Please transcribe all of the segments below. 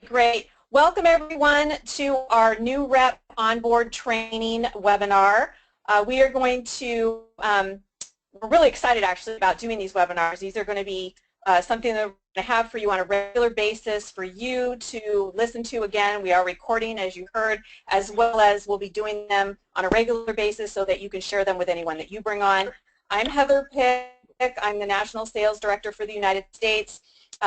Great. Welcome everyone to our new rep onboard training webinar. We are going to, we're really excited actually about doing these webinars. These are going to be something that we're going to have for you on a regular basis for you to listen to again. We are recording, as you heard, as well as we'll be doing them on a regular basis so that you can share them with anyone that you bring on. I'm Heather Pick. I'm the National Sales Director for the United States.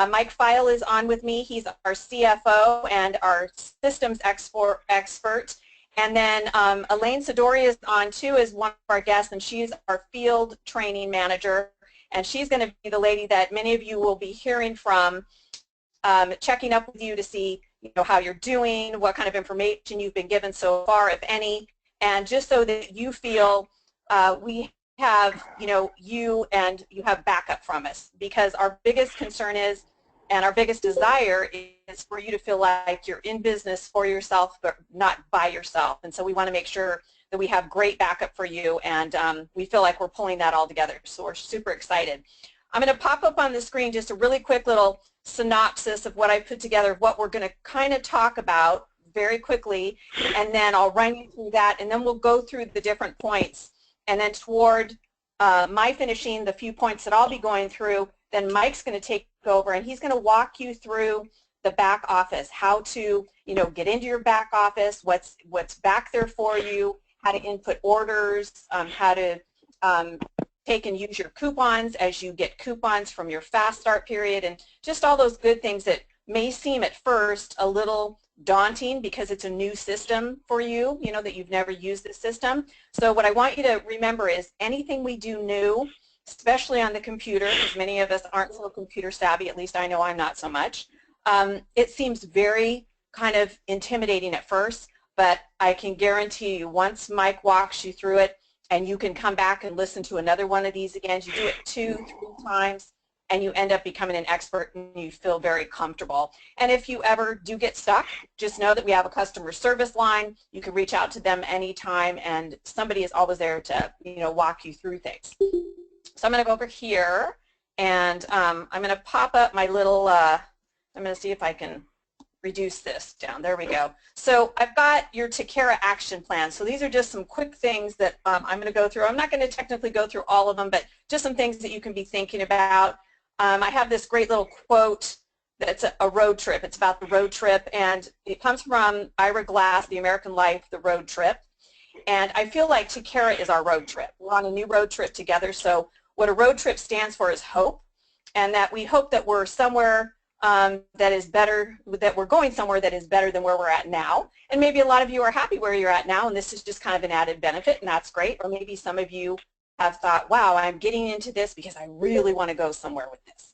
Mike File is on with me. He's our CFO and our systems expert. And then Elaine Sidori is on too as one of our guests, and she's our field training manager. And she's going to be the lady that many of you will be hearing from, checking up with you to see how you're doing, what kind of information you've been given so far, if any, and just so that you feel we have, you have backup from us, because our biggest concern is, and our biggest desire is for you to feel like you're in business for yourself, but not by yourself. And so we want to make sure that we have great backup for you, and we feel like we're pulling that all together. So we're super excited. I'm going to pop up on the screen just a really quick little synopsis of what I put together, what we're going to kind of talk about very quickly, and then I'll run you through that, and then we'll go through the different points. And then toward my finishing the few points that I'll be going through, then Mike's going to take over, and he's going to walk you through the back office, how to get into your back office, what's back there for you, how to input orders, how to take and use your coupons as you get coupons from your fast start period, and just all those good things that may seem at first a little daunting because it's a new system for you, that you've never used this system. So what I want you to remember is anything we do new, especially on the computer, because many of us aren't so computer savvy, at least I know I'm not so much, it seems very kind of intimidating at first, but I can guarantee you once Mike walks you through it, and you can come back and listen to another one of these again, you do it 2-3 times, and you end up becoming an expert, and you feel very comfortable. And if you ever do get stuck, just know that we have a customer service line. You can reach out to them anytime, and somebody is always there to walk you through things. So I'm going to go over here, and I'm going to pop up my little, I'm going to see if I can reduce this down. There we go. So I've got your Tocara action plan. So these are just some quick things that I'm going to go through. I'm not going to technically go through all of them, but just some things that you can be thinking about. I have this great little quote that's a road trip. It's about the road trip, and it comes from Ira Glass, The American Life, The Road Trip. And I feel like Tocara is our road trip. We're on a new road trip together. So what a road trip stands for is hope, and that we hope that we're somewhere that is better, that we're going somewhere that is better than where we're at now. And maybe a lot of you are happy where you're at now, and this is just kind of an added benefit, and that's great. Or maybe some of you have thought, wow, I'm getting into this because I really want to go somewhere with this.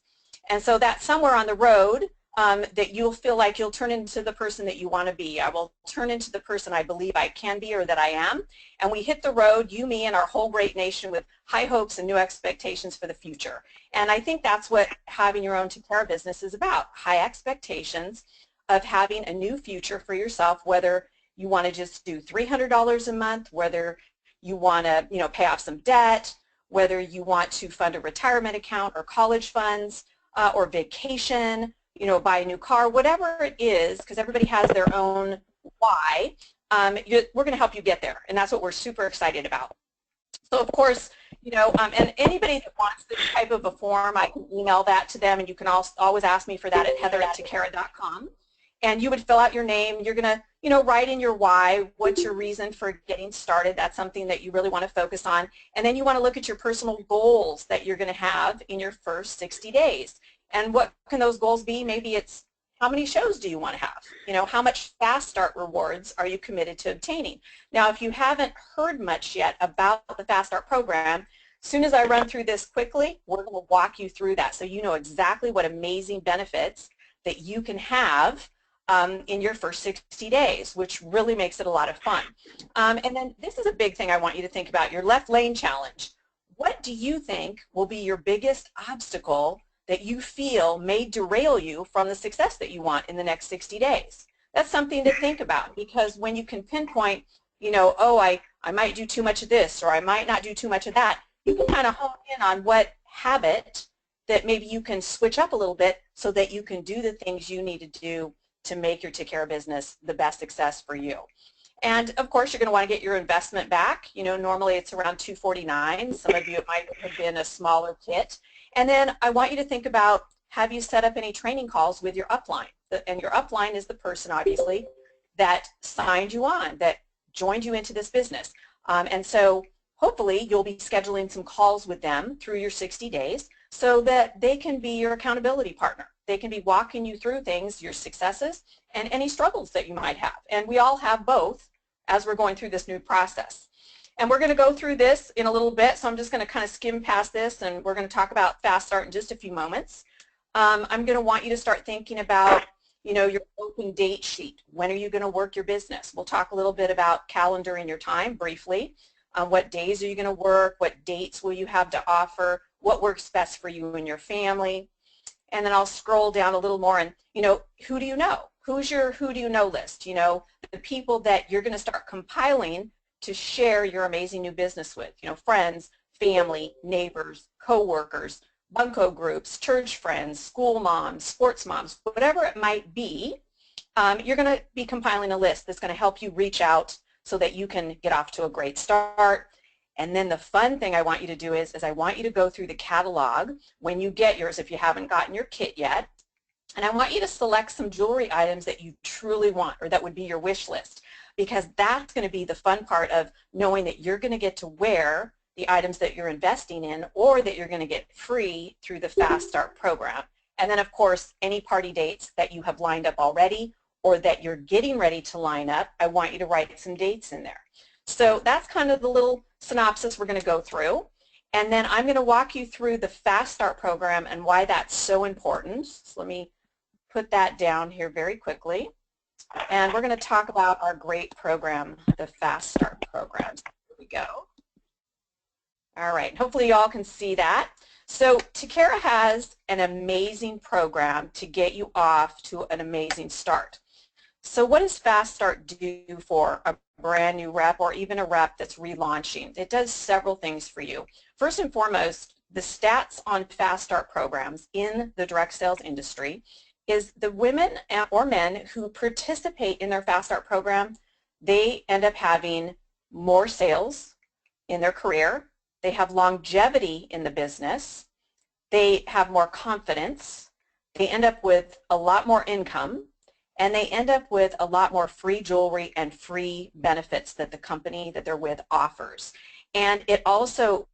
And so that's somewhere on the road that you'll feel like you'll turn into the person that you want to be. I will turn into the person I believe I can be or that I am. And we hit the road, you, me, and our whole great nation, with high hopes and new expectations for the future. And I think that's what having your own Tocara business is about, high expectations of having a new future for yourself, whether you want to just do $300 a month, whether you want to pay off some debt, whether you want to fund a retirement account or college funds or vacation, buy a new car, whatever it is, because everybody has their own why, we're going to help you get there, and that's what we're super excited about. So of course, and anybody that wants this type of a form, I can email that to them, and you can always ask me for that at heather@tocara.com. And you would fill out your name. You're going to, write in your why, what's your reason for getting started. That's something that you really want to focus on. And then you want to look at your personal goals that you're going to have in your first 60 days. And what can those goals be? Maybe it's how many shows do you want to have? How much fast start rewards are you committed to obtaining? Now, if you haven't heard much yet about the fast start program, as soon as I run through this quickly, we're going to walk you through that so you know exactly what amazing benefits that you can have in your first 60 days, which really makes it a lot of fun. And then this is a big thing I want you to think about, your left lane challenge. What do you think will be your biggest obstacle that you feel may derail you from the success that you want in the next 60 days? That's something to think about, because when you can pinpoint, oh, I might do too much of this, or I might not do too much of that, you can kind of hone in on what habit that maybe you can switch up a little bit so that you can do the things you need to do to make your Tocara business the best success for you. And of course, you're going to want to get your investment back. You know, normally it's around $249. Some of you, it might have been a smaller kit. And then I want you to think about, have you set up any training calls with your upline? And your upline is the person, obviously, that signed you on, that joined you into this business. And so hopefully you'll be scheduling some calls with them through your 60 days so that they can be your accountability partner. They can be walking you through things, your successes, and any struggles that you might have. And we all have both as we're going through this new process. And we're going to go through this in a little bit, so I'm just going to kind of skim past this, and we're going to talk about Fast Start in just a few moments. I'm going to want you to start thinking about, you know, your open date sheet. When are you going to work your business? We'll talk a little bit about calendaring your time briefly. What days are you going to work? What dates will you have to offer? What works best for you and your family? And then I'll scroll down a little more and, you know, who do you know? Who's your who do you know list? You know, the people that you're going to start compiling to share your amazing new business with. You know, friends, family, neighbors, co-workers, bunco groups, church friends, school moms, sports moms, whatever it might be. You're going to be compiling a list that's going to help you reach out so that you can get off to a great start. And then the fun thing I want you to do is I want you to go through the catalog when you get yours, if you haven't gotten your kit yet. And I want you to select some jewelry items that you truly want, or that would be your wish list, because that's going to be the fun part of knowing that you're going to get to wear the items that you're investing in, or that you're going to get free through the Fast Start program. And then, of course, any party dates that you have lined up already or that you're getting ready to line up, I want you to write some dates in there. So that's kind of the little synopsis we're going to go through. And then I'm going to walk you through the Fast Start program and why that's so important. So let me put that down here very quickly. And we're going to talk about our great program, the Fast Start program. Here we go. All right, hopefully you all can see that. So Tocara has an amazing program to get you off to an amazing start. So what does Fast Start do for a brand new rep, or even a rep that's relaunching? It does several things for you. First and foremost, the stats on Fast Start programs in the direct sales industry is the women or men who participate in their Fast Start program, they end up having more sales in their career. They have longevity in the business. They have more confidence. They end up with a lot more income, and they end up with a lot more free jewelry and free benefits that the company that they're with offers. And it also,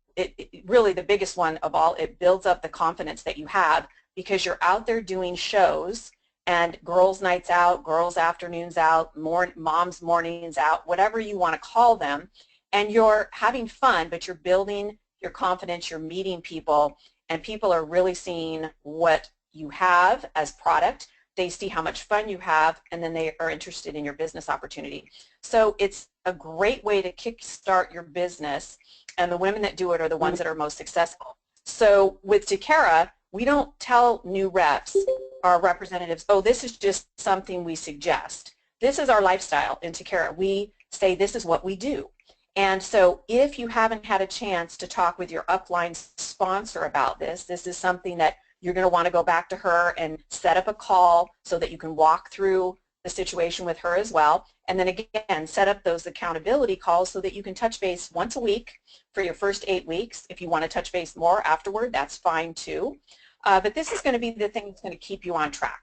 really the biggest one of all, it builds up the confidence that you have because you're out there doing shows and girls' nights out, girls' afternoons out, moms' mornings out, whatever you want to call them, and you're having fun, but you're building your confidence, you're meeting people, and people are really seeing what you have as product. They see how much fun you have, and then they are interested in your business opportunity. So it's a great way to kickstart your business, and the women that do it are the ones that are most successful. So with Tocara, we don't tell new reps, our representatives, oh, this is just something we suggest. This is our lifestyle in Tocara. We say this is what we do. And so if you haven't had a chance to talk with your upline sponsor about this, this is something that you're going to want to go back to her and set up a call so that you can walk through the situation with her as well. And then again, set up those accountability calls so that you can touch base once a week for your first 8 weeks. If you want to touch base more afterward, that's fine too. But this is going to be the thing that's going to keep you on track.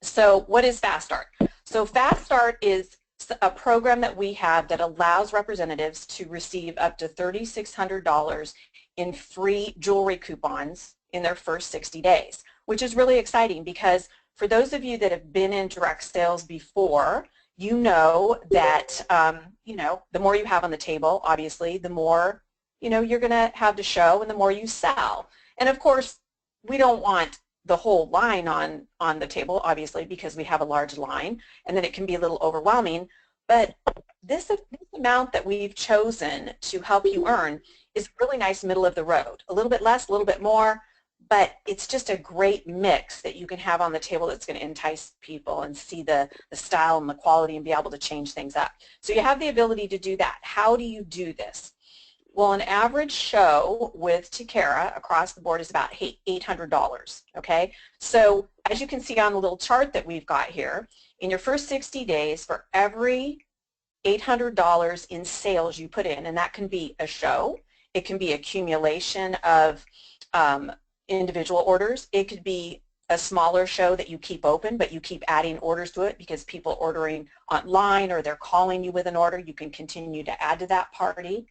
So what is Fast Start? So Fast Start is a program that we have that allows representatives to receive up to $3,600 in free jewelry coupons in their first 60 days, which is really exciting because for those of you that have been in direct sales before, you know that you know, the more you have on the table, obviously, the more you're going to have to show, and the more you sell. And of course, we don't want the whole line on the table, obviously, because we have a large line, and then it can be a little overwhelming. But this amount that we've chosen to help you earn is a really nice middle of the road. A little bit less, a little bit more, but it's just a great mix that you can have on the table that's going to entice people and see the style and the quality and be able to change things up. So you have the ability to do that. How do you do this? Well, an average show with Tocara across the board is about $800, okay? So as you can see on the little chart that we've got here, in your first 60 days, for every $800 in sales you put in, and that can be a show, it can be accumulation of individual orders, it could be a smaller show that you keep open, but you keep adding orders to it because people ordering online or they're calling you with an order, you can continue to add to that party.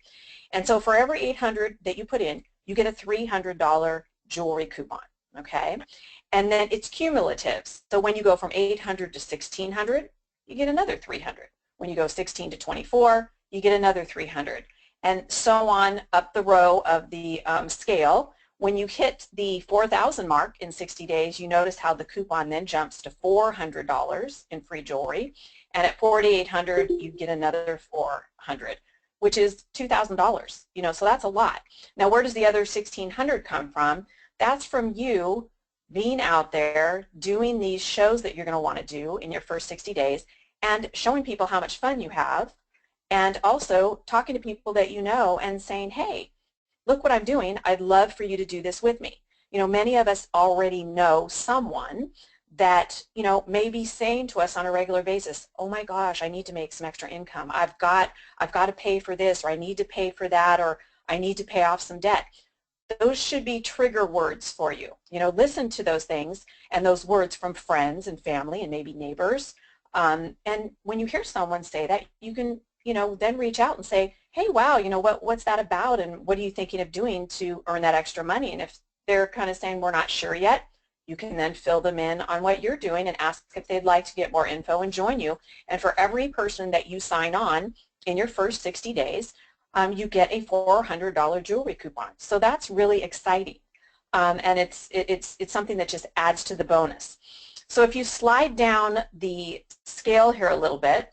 And so for every $800 that you put in, you get a $300 jewelry coupon, okay? And then it's cumulative. So when you go from 800 to 1600, you get another 300. When you go 16 to 24, you get another 300. And so on up the row of the scale. When you hit the 4,000 mark in 60 days, you notice how the coupon then jumps to $400 in free jewelry. And at 4,800, you get another 400, which is $2,000. You know, so that's a lot. Now, where does the other 1,600 come from? That's from you being out there doing these shows that you're going to want to do in your first 60 days and showing people how much fun you have, and also talking to people that you know and saying, hey, look what I'm doing. I'd love for you to do this with me. You know, many of us already know someone that, you know, may be saying to us on a regular basis, oh my gosh, I need to make some extra income. I've got to pay for this, or I need to pay for that, or I need to pay off some debt. Those should be trigger words for you. You know, listen to those things and those words from friends and family and maybe neighbors. And when you hear someone say that, you can, you know, then reach out and say, hey, wow, you know, what's that about, and what are you thinking of doing to earn that extra money? And if they're kind of saying we're not sure yet, you can then fill them in on what you're doing and ask if they'd like to get more info and join you. And for every person that you sign on in your first 60 days, you get a $400 jewelry coupon. So that's really exciting, and it's something that just adds to the bonus. So if you slide down the scale here a little bit,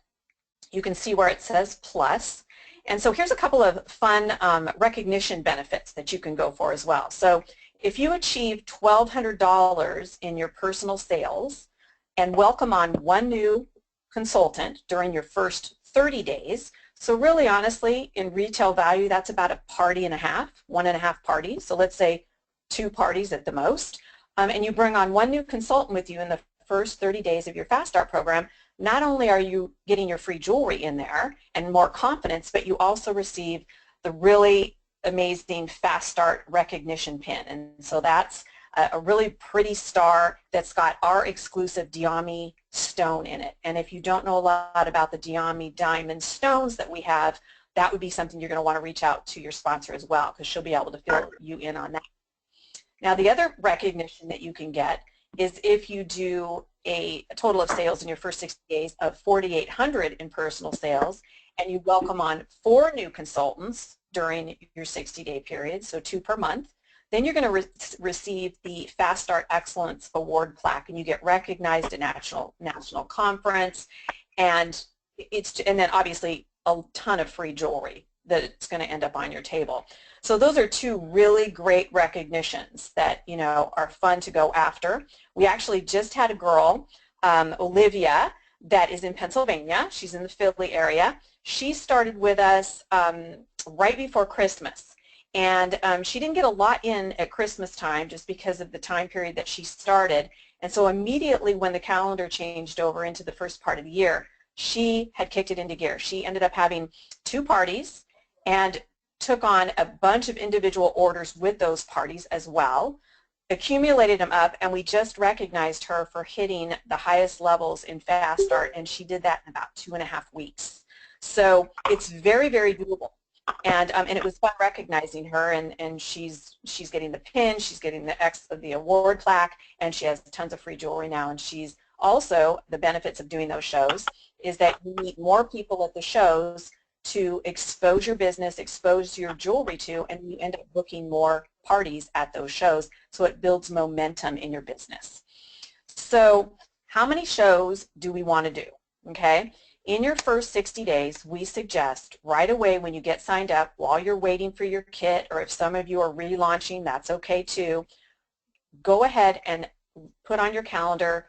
you can see where it says plus. And so here's a couple of fun recognition benefits that you can go for as well. So if you achieve $1,200 in your personal sales and welcome on one new consultant during your first 30 days, so really honestly, in retail value, that's about a party and a half, 1.5 parties. So let's say 2 parties at the most. And you bring on one new consultant with you in the first 30 days of your Fast Start program. Not only are you getting your free jewelry in there and more confidence, but you also receive the really amazing Fast Start recognition pin. And so that's a really pretty star that's got our exclusive Diami stone in it. And if you don't know a lot about the Diami diamond stones that we have, that would be something you're going to want to reach out to your sponsor as well, because she'll be able to fill you in on that. Now, the other recognition that you can get is if you do a total of sales in your first 60 days of 4,800 in personal sales, and you welcome on 4 new consultants during your 60-day period, so 2 per month, then you're going to receive the Fast Start Excellence Award plaque, and you get recognized at national conference, and then obviously a ton of free jewelry that's going to end up on your table. So those are 2 really great recognitions that, you know, are fun to go after. We actually just had a girl, Olivia, that is in Pennsylvania. She's in the Philly area. She started with us right before Christmas. And she didn't get a lot in at Christmas time just because of the time period that she started. And so immediately when the calendar changed over into the first part of the year, she had kicked it into gear. She ended up having 2 parties and took on a bunch of individual orders with those parties as well, accumulated them up, and we just recognized her for hitting the highest levels in Fast Start, and she did that in about 2.5 weeks. So it's very, very doable. And it was fun recognizing her, and she's getting the pin, she's getting the award plaque, and she has tons of free jewelry now. And she's also, the benefits of doing those shows is that you meet more people at the shows to expose your business, expose your jewelry to, and you end up booking more parties at those shows, so it builds momentum in your business. So how many shows do we want to do? Okay. In your first 60 days, we suggest right away when you get signed up, while you're waiting for your kit, or if some of you are relaunching, that's okay too, go ahead and put on your calendar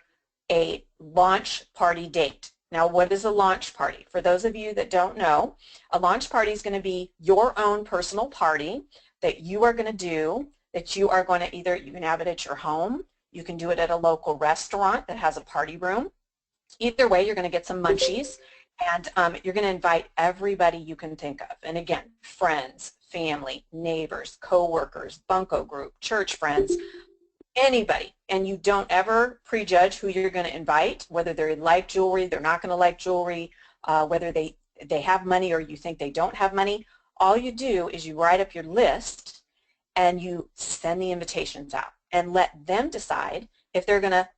a launch party date. Now, what is a launch party? For those of you that don't know, a launch party is going to be your own personal party that you are going to do, that you are going to either, you can have it at your home, you can do it at a local restaurant that has a party room. Either way, you're going to get some munchies, and you're going to invite everybody you can think of. And again, friends, family, neighbors, co-workers, bunco group, church friends, anybody. And you don't ever prejudge who you're going to invite, whether they like jewelry, they're not going to like jewelry, whether they have money or you think they don't have money. All you do is you write up your list and you send the invitations out and let them decide if they're going to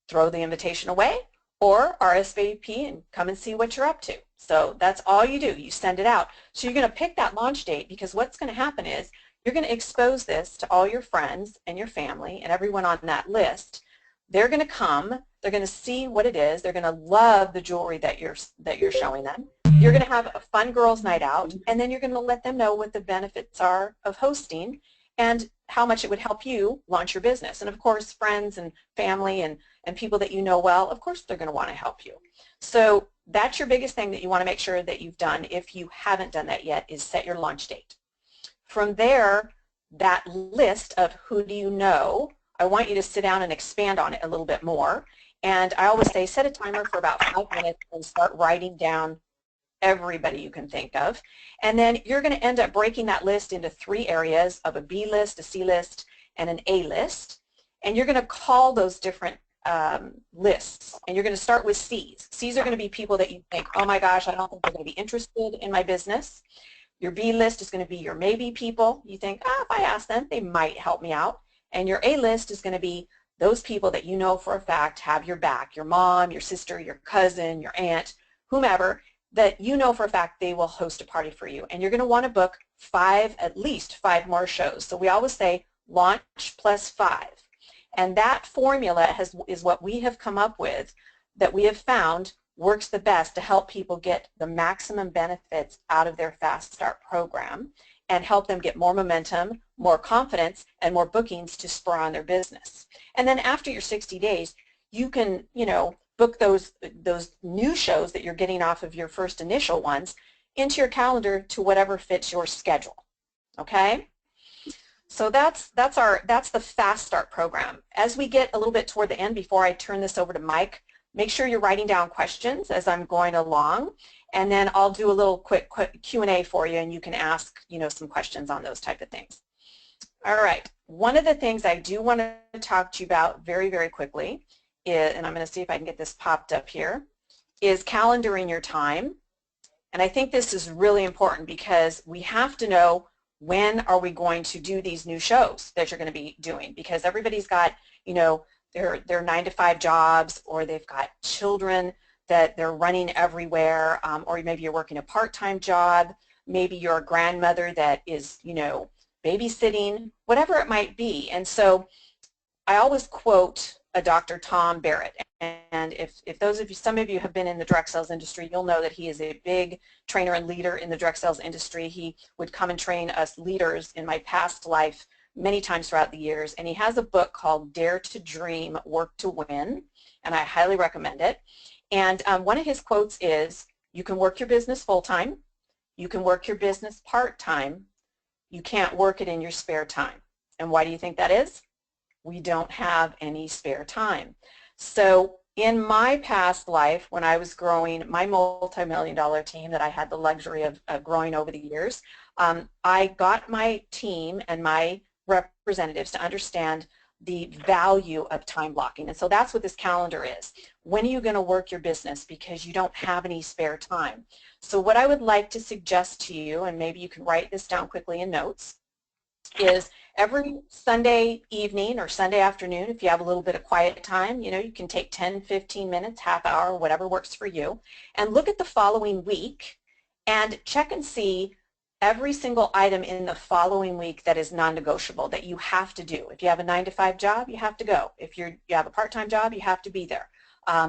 throw the invitation away or RSVP and come and see what you're up to. So that's all you do. You send it out. So you're going to pick that launch date, because what's going to happen is you're going to expose this to all your friends and your family and everyone on that list. They're going to come. They're going to see what it is. They're going to love the jewelry that you're showing them. You're going to have a fun girls' night out, and then you're going to let them know what the benefits are of hosting and how much it would help you launch your business. And of course, friends and family and people that you know well, of course they're going to want to help you. So that's your biggest thing that you want to make sure that you've done, if you haven't done that yet, is set your launch date. From there, that list of who do you know, I want you to sit down and expand on it a little bit more. And I always say set a timer for about 5 minutes and start writing down everybody you can think of. And then you're going to end up breaking that list into 3 areas of a B list, a C list, and an A list. And you're going to call those different lists. And you're going to start with C's. C's are going to be people that you think, oh my gosh, I don't think they're going to be interested in my business. Your B list is going to be your maybe people. You think, if I ask them, they might help me out. And your A list is going to be those people that you know for a fact have your back, your mom, your sister, your cousin, your aunt, whomever, that you know for a fact they will host a party for you. And you're going to want to book at least 5 more shows. So we always say launch plus 5. And that formula is what we have come up with, that we have found works the best to help people get the maximum benefits out of their Fast Start program and help them get more momentum, more confidence, and more bookings to spur on their business. And then after your 60 days, you can, book those new shows that you're getting off of your first initial ones into your calendar to whatever fits your schedule. Okay? So that's the Fast Start program. As we get a little bit toward the end, before I turn this over to Mike, make sure you're writing down questions as I'm going along, and then I'll do a little quick Q&A for you, and you can ask some questions on those type of things. All right. One of the things I do want to talk to you about very, very quickly is, and I'm going to see if I can get this popped up here, is calendaring your time. And I think this is really important because we have to know when are we going to do these new shows that you're going to be doing, because everybody's got, their 9-to-5 jobs, or they've got children that they're running everywhere, or maybe you're working a part-time job, maybe you're a grandmother that is, babysitting, whatever it might be. And so I always quote a Dr. Tom Barrett, and if some of you have been in the direct sales industry, you'll know that he is a big trainer and leader in the direct sales industry. He would come and train us leaders in my past life many times throughout the years, and he has a book called Dare to Dream, Work to Win, and I highly recommend it. And one of his quotes is, you can work your business full-time, you can work your business part-time, you can't work it in your spare time. And why do you think that is? We don't have any spare time. So in my past life, when I was growing my multi-million-dollar team that I had the luxury of growing over the years, I got my team and my representatives to understand the value of time blocking. And so that's what this calendar is. When are you going to work your business, because you don't have any spare time? So what I would like to suggest to you, and maybe you can write this down quickly in notes, is every Sunday evening or Sunday afternoon, if you have a little bit of quiet time, you can take 10, 15 minutes, half hour, whatever works for you, and look at the following week and check and see every single item in the following week that is non-negotiable, that you have to do. If you have a 9-to-5 job, you have to go. If you have a part-time job, you have to be there.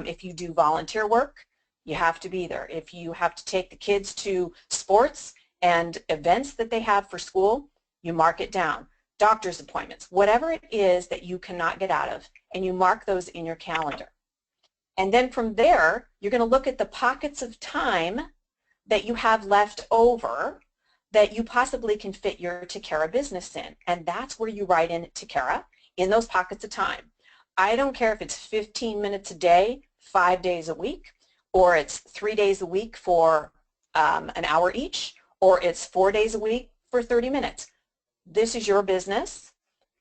If you do volunteer work, you have to be there. If you have to take the kids to sports and events that they have for school, you mark it down. Doctor's appointments, whatever it is that you cannot get out of, and you mark those in your calendar. And then from there, you're going to look at the pockets of time that you have left over that you possibly can fit your Tocara business in. And that's where you write in Tocara in those pockets of time. I don't care if it's 15 minutes a day, 5 days a week, or it's 3 days a week for an hour each, or it's 4 days a week for 30 minutes. This is your business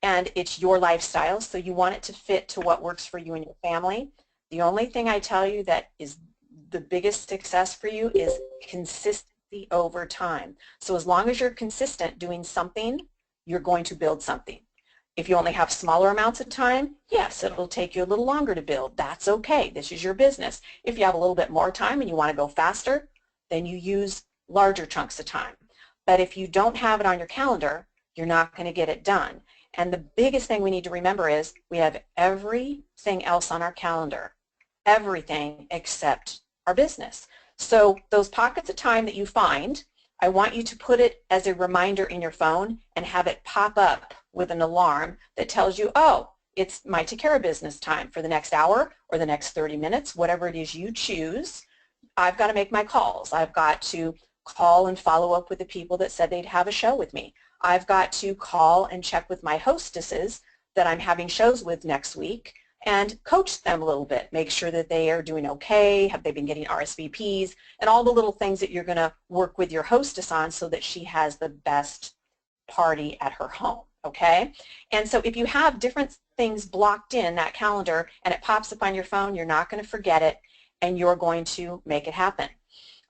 and it's your lifestyle, so you want it to fit to what works for you and your family. The only thing I tell you that is the biggest success for you is consistency over time. So as long as you're consistent doing something, you're going to build something. If you only have smaller amounts of time, yes, it'll take you a little longer to build. That's okay. This is your business. If you have a little bit more time and you want to go faster, then you use larger chunks of time. But if you don't have it on your calendar, you're not going to get it done. And the biggest thing we need to remember is we have everything else on our calendar, everything except our business. So those pockets of time that you find, I want you to put it as a reminder in your phone and have it pop up with an alarm that tells you, oh, it's my Tocara business time for the next hour or the next 30 minutes, whatever it is you choose. I've got to make my calls. I've got to call and follow up with the people that said they'd have a show with me. I've got to call and check with my hostesses that I'm having shows with next week and coach them a little bit, make sure that they are doing okay, have they been getting RSVPs, and all the little things that you're going to work with your hostess on so that she has the best party at her home, okay? And so if you have different things blocked in that calendar and it pops up on your phone, you're not going to forget it and you're going to make it happen.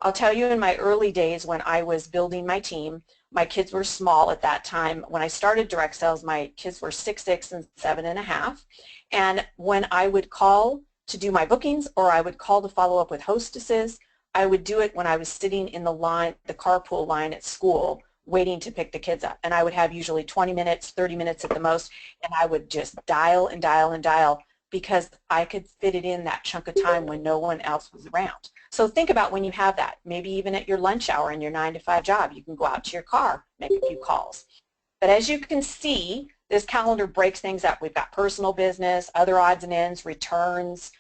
I'll tell you, in my early days when I was building my team, my kids were small at that time. When I started direct sales, my kids were 6'6" and 7.5. And when I would call to do my bookings or I would call to follow up with hostesses, I would do it when I was sitting in the line, the carpool line at school, waiting to pick the kids up. And I would have usually 20 minutes, 30 minutes at the most, and I would just dial and dial and dial because I could fit it in that chunk of time when no one else was around. So think about when you have that, maybe even at your lunch hour in your 9-to-5 job, you can go out to your car, make a few calls. But as you can see, this calendar breaks things up. We've got personal business, other odds and ends, returns.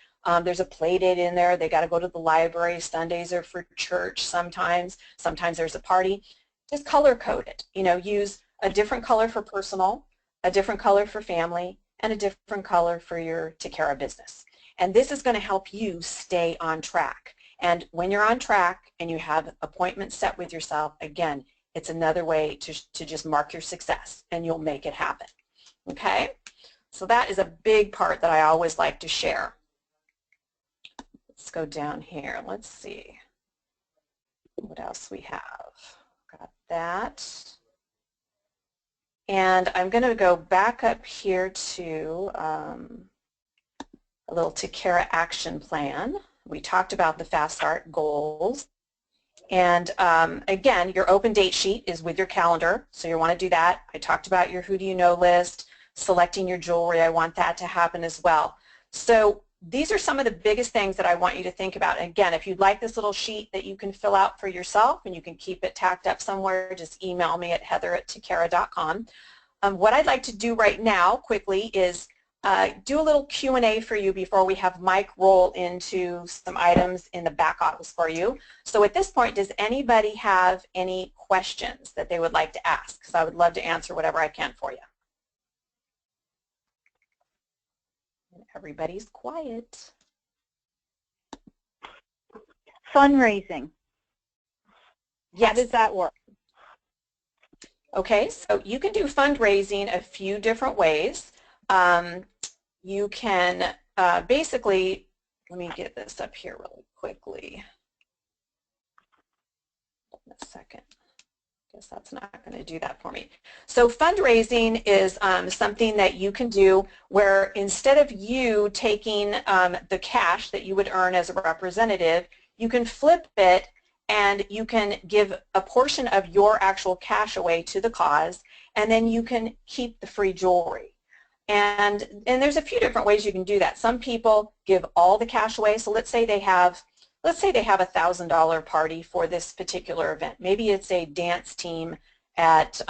There's a play date in there. They got to go to the library. Sundays are for church sometimes. Sometimes there's a party. Just color code it. You know, use a different color for personal, a different color for family, and a different color for your Tocara business. And this is going to help you stay on track. And when you're on track and you have appointments set with yourself, again, it's another way to just mark your success and you'll make it happen. Okay? So that is a big part that I always like to share. Let's go down here. Let's see what else we have. Got that. And I'm going to go back up here to a little Tocara action plan. We talked about the Fast Start goals. And again, your open date sheet is with your calendar, so you want to do that. I talked about your who do you know list, selecting your jewelry. I want that to happen as well. So these are some of the biggest things that I want you to think about. And again, if you'd like this little sheet that you can fill out for yourself and you can keep it tacked up somewhere, just email me at heather@tocara.com. What I'd like to do right now quickly is do a little Q&A for you before we have Mike roll into some items in the back office for you. So at this point, does anybody have any questions that they would like to ask? Because I would love to answer whatever I can for you. And everybody's quiet. Fundraising. Yes. How does that work? Okay, so you can do fundraising a few different ways. You can basically, let me get this up here really quickly. A second. Guess that's not going to do that for me. So fundraising is something that you can do where instead of you taking the cash that you would earn as a representative, you can flip it and you can give a portion of your actual cash away to the cause, and then you can keep the free jewelry. And there's a few different ways you can do that. Some people give all the cash away. So let's say they have a $1,000 party for this particular event. Maybe it's a dance team at,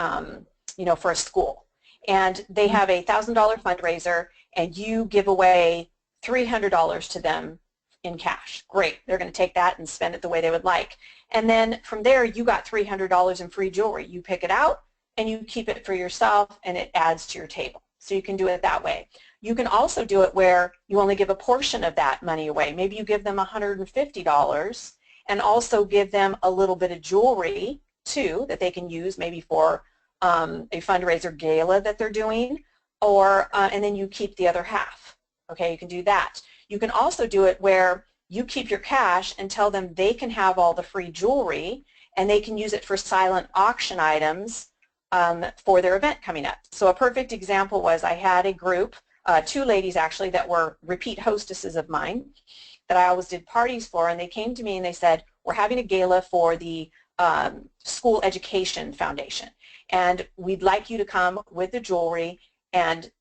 you know, for a school. And they have a $1,000 fundraiser, and you give away $300 to them in cash. Great. They're going to take that and spend it the way they would like. And then from there, you got $300 in free jewelry. You pick it out and you keep it for yourself, and it adds to your table. So you can do it that way. You can also do it where you only give a portion of that money away. Maybe you give them $150 and also give them a little bit of jewelry too that they can use maybe for a fundraiser gala that they're doing, or and then you keep the other half. Okay, you can do that. You can also do it where you keep your cash and tell them they can have all the free jewelry and they can use it for silent auction items for their event coming up. So a perfect example was I had a group, 2 ladies actually, that were repeat hostesses of mine that I always did parties for, and they came to me and they said, we're having a gala for the School Education Foundation, and we'd like you to come with the jewelry and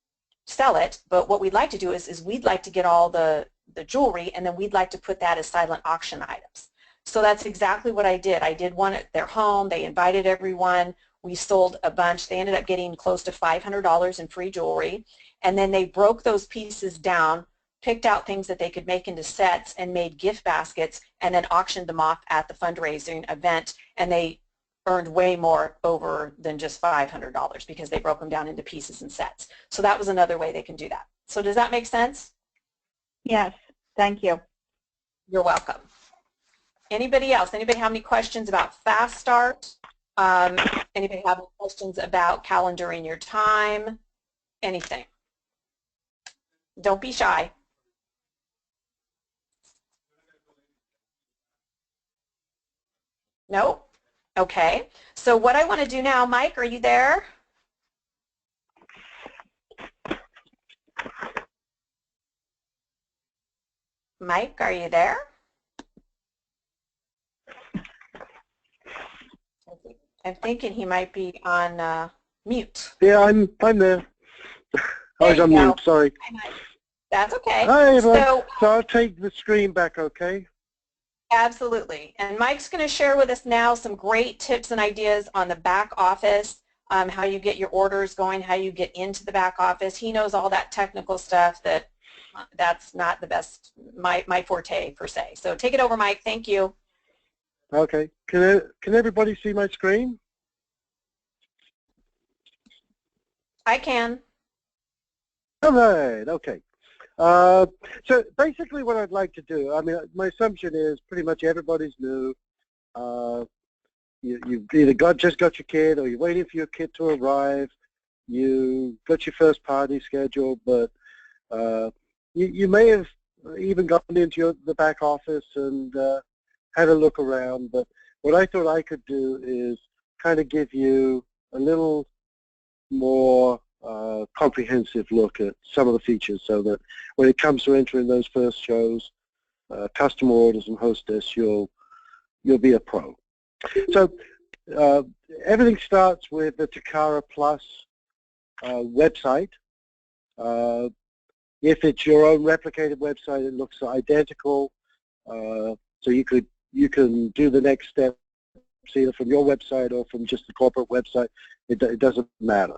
sell it, but what we'd like to do is we'd like to get all the jewelry, and then we'd like to put that as silent auction items. So that's exactly what I did. I did one at their home. They invited everyone. We sold a bunch. They ended up getting close to $500 in free jewelry, and then they broke those pieces down, picked out things that they could make into sets, and made gift baskets, and then auctioned them off at the fundraising event, and they earned way more over than just $500 because they broke them down into pieces and sets. So that was another way they can do that. So does that make sense? Yes, thank you. You're welcome. Anybody else? Anybody have any questions about Fast Start? Anybody have any questions about calendaring your time? Anything? Don't be shy. No? Okay. So what I want to do now, Mike, are you there? Mike, are you there? I'm thinking he might be on mute. Yeah, I'm there. I was on mute, sorry. That's okay. Hi, everyone. So I'll take the screen back, okay? Absolutely. And Mike's going to share with us now some great tips and ideas on the back office, how you get your orders going, how you get into the back office. He knows all that technical stuff that's not the best, my forte per se. So take it over, Mike. Thank you. Okay. Can everybody see my screen? I can. All right. Okay. So basically what I'd like to do, I mean, my assumption is pretty much everybody's new. You've either just got your kid, or you're waiting for your kid to arrive. You got your first party scheduled, but you may have even gotten into the back office and had a look around. But what I thought I could do is kind of give you a little more comprehensive look at some of the features, so that when it comes to entering those first shows, customer orders and hostess, you'll be a pro. So everything starts with the Tocara Plus website. If it's your own replicated website, it looks identical. So you can do the next step either from your website or from just the corporate website. It doesn't matter.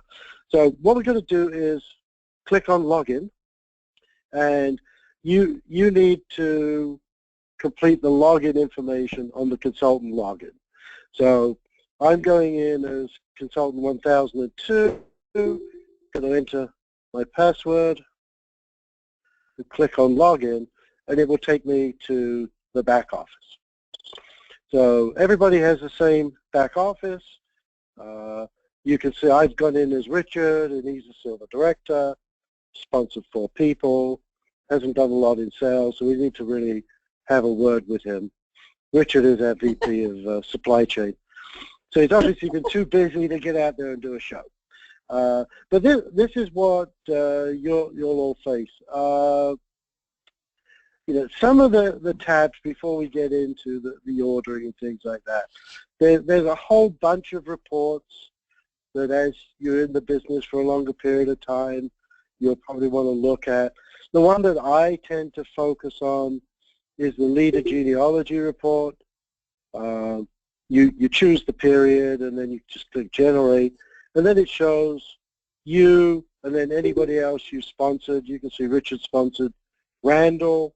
So what we're going to do is click on login, and you need to complete the login information on the consultant login. So I'm going in as consultant 1002, going to enter my password, and click on login, and it will take me to the back office. So everybody has the same back office. You can see I've gone in as Richard, and he's a silver director, sponsored 4 people, hasn't done a lot in sales, so we need to really have a word with him. Richard is our VP of supply chain. So he's obviously been too busy to get out there and do a show. But this is what you'll all face. Some of the tabs before we get into the ordering and things like that, there's a whole bunch of reports that as you're in the business for a longer period of time, you'll probably want to look at. The one that I tend to focus on is the leader genealogy report. You choose the period, and then you just click generate, and then it shows you and then anybody else you sponsored. You can see Richard sponsored Randall,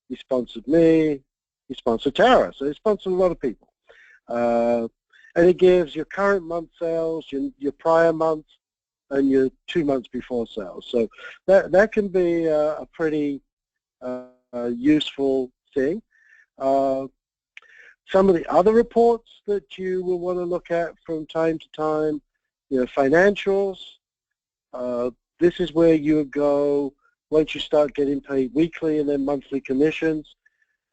he sponsored me, he sponsored Tara, so he sponsored a lot of people. And it gives your current month sales, your prior month, and your 2 months before sales. So that can be a pretty useful thing. Some of the other reports that you will want to look at from time to time, financials. This is where you would go once you start getting paid weekly and then monthly commissions.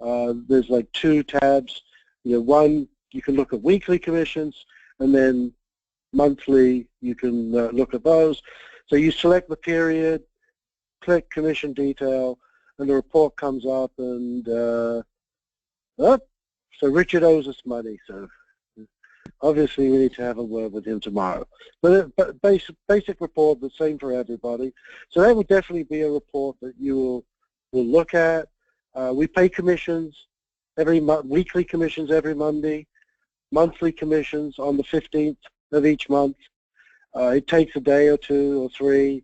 There's like 2 tabs. One, you can look at weekly commissions, and then monthly you can look at those. So you select the period, click commission detail, and the report comes up, and so Richard owes us money, so obviously we need to have a word with him tomorrow. But basic report, the same for everybody. So that would definitely be a report that you will look at. We pay commissions every month, weekly commissions every Monday, monthly commissions on the 15th of each month. It takes a day or 2 or 3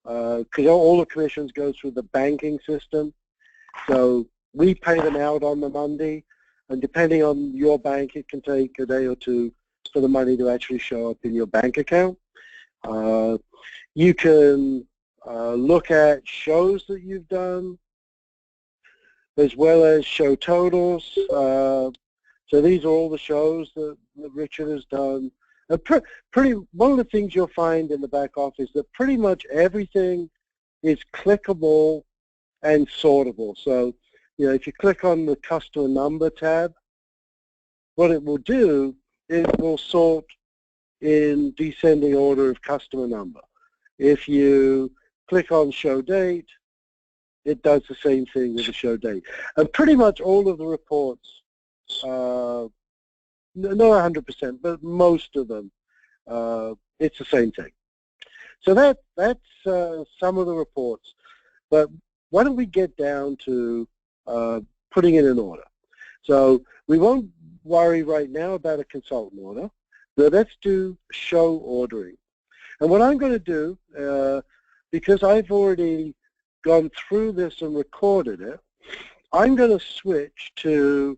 because all the commissions go through the banking system. So we pay them out on the Monday, and depending on your bank, it can take a day or 2 for the money to actually show up in your bank account. You can look at shows that you've done, as well as show totals. So these are all the shows that Richard has done. One of the things you'll find in the back office that pretty much everything is clickable and sortable. So, if you click on the customer number tab, what it will do is it will sort in descending order of customer number. If you click on show date, it does the same thing with the show date. And pretty much all of the reports, not 100%, but most of them, it's the same thing. So that's some of the reports. But why don't we get down to putting it in order? So we won't worry right now about a consultant order, but let's do show ordering. And what I'm going to do, because I've already gone through this and recorded it, I'm going to switch to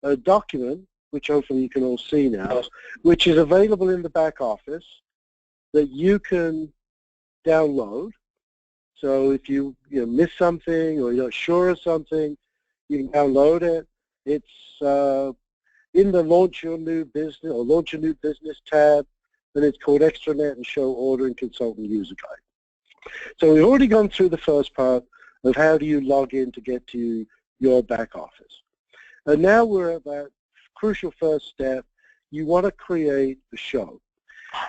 a document, which hopefully you can all see now, which is available in the back office that you can download. So if you miss something or you're not sure of something, you can download it. It's in the Launch Your New Business or Launch Your New Business tab, and it's called Extranet and Show Ordering Consultant User Guide. So we've already gone through the first part of how do you log in to get to your back office. And now we're at that crucial first step. You want to create the show.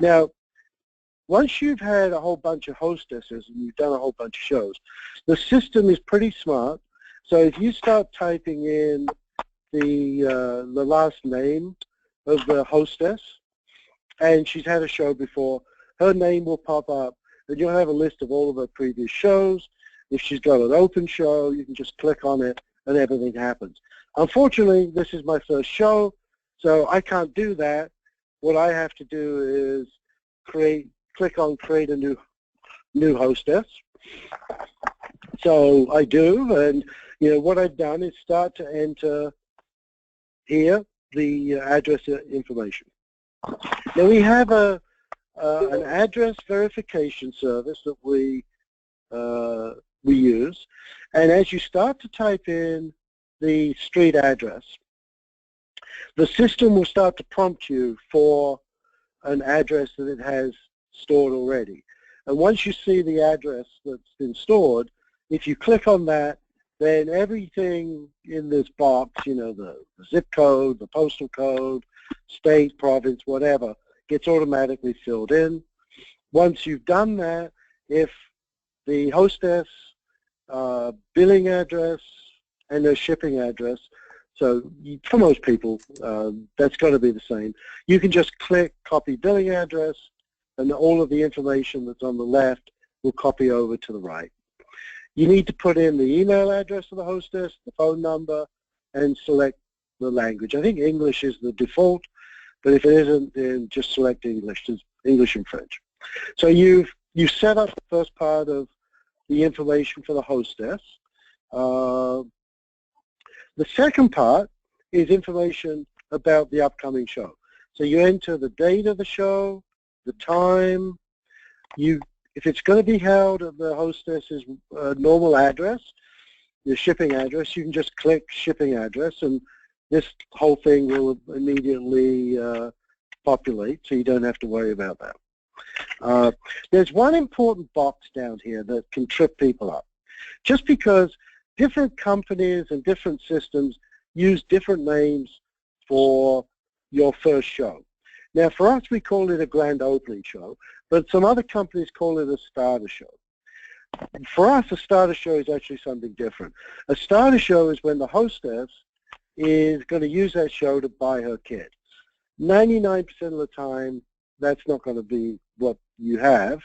Now, once you've had a whole bunch of hostesses and you've done a whole bunch of shows, the system is pretty smart. So if you start typing in the last name of the hostess, and she's had a show before, her name will pop up, and you'll have a list of all of her previous shows. If she's got an open show, you can just click on it, and everything happens. Unfortunately, this is my first show, so I can't do that. What I have to do is click on Create a New Hostess. So I do, and what I've done is start to enter here the address information. Now we have an address verification service that we use, and as you start to type in the street address, the system will start to prompt you for an address that it has stored already. And once you see the address that's been stored, if you click on that, then everything in this box, the zip code, the postal code, state, province, whatever, gets automatically filled in. Once you've done that, if the hostess billing address and their shipping address, so for most people, that's going to be the same. You can just click copy billing address, and all of the information that's on the left will copy over to the right. You need to put in the email address of the hostess, the phone number, and select the language. I think English is the default, but if it isn't, then just select English. There's English and French. So you've set up the first part of the information for the hostess. The second part is information about the upcoming show. So you enter the date of the show, the time. If it's going to be held at the hostess's normal address, your shipping address, you can just click shipping address, and this whole thing will immediately populate, so you don't have to worry about that. There's one important box down here that can trip people up. Just because different companies and different systems use different names for your first show. Now, for us, we call it a grand opening show, but some other companies call it a starter show. For us, a starter show is actually something different. A starter show is when the hostess is going to use that show to buy her kit. 99% of the time, that's not going to be what you have.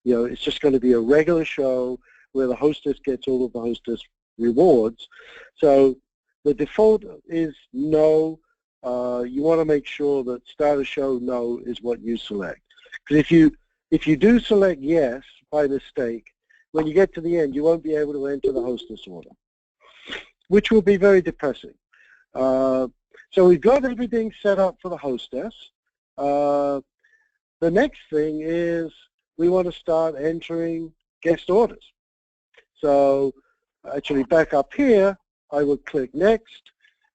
You know, it's just going to be a regular show where the hostess gets all of the hostess rewards. So the default is no. You want to make sure that starter show no is what you select. Because if you do select yes by mistake, when you get to the end, you won't be able to enter the hostess order, which will be very depressing. So we've got everything set up for the hostess. The next thing is we want to start entering guest orders. So actually back up here, I would click next,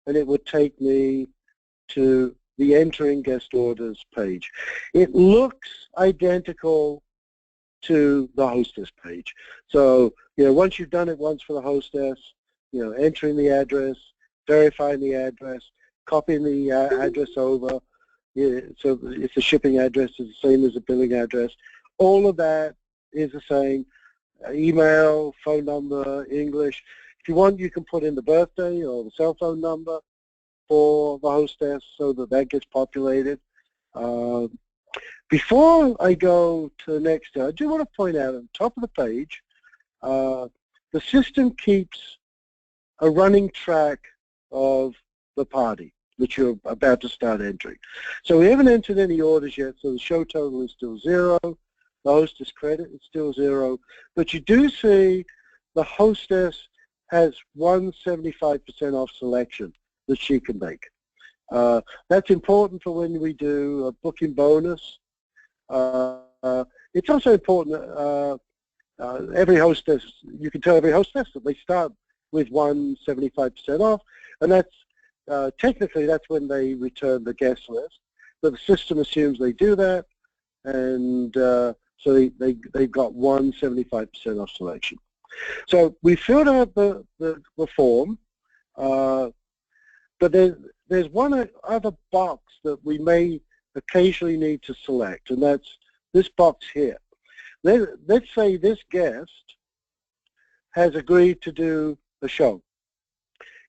and it would take me to the entering guest orders page. It looks identical to the hostess page. So, you know, once you've done it once for the hostess, you know, entering the address, verifying the address, copying the address over, so if the shipping address is the same as the billing address, all of that is the same. Email, phone number, English. If you want, you can put in the birthday or the cell phone number for the hostess so that that gets populated. Before I go to the next, I do want to point out at the top of the page, the system keeps a running track of the party that you're about to start entering. So we haven't entered any orders yet, so the show total is still 0. The hostess credit is still 0. But you do see the hostess has 175% off selection that she can make. That's important for when we do a booking bonus. It's also important, every hostess, you can tell every hostess that they start with 175% off, and that's technically that's when they return the guest list, but the system assumes they do that, and so they've got 175% off selection. So we filled out the form, but there's one other box that we may occasionally need to select, and that's this box here. Let's say this guest has agreed to do a show.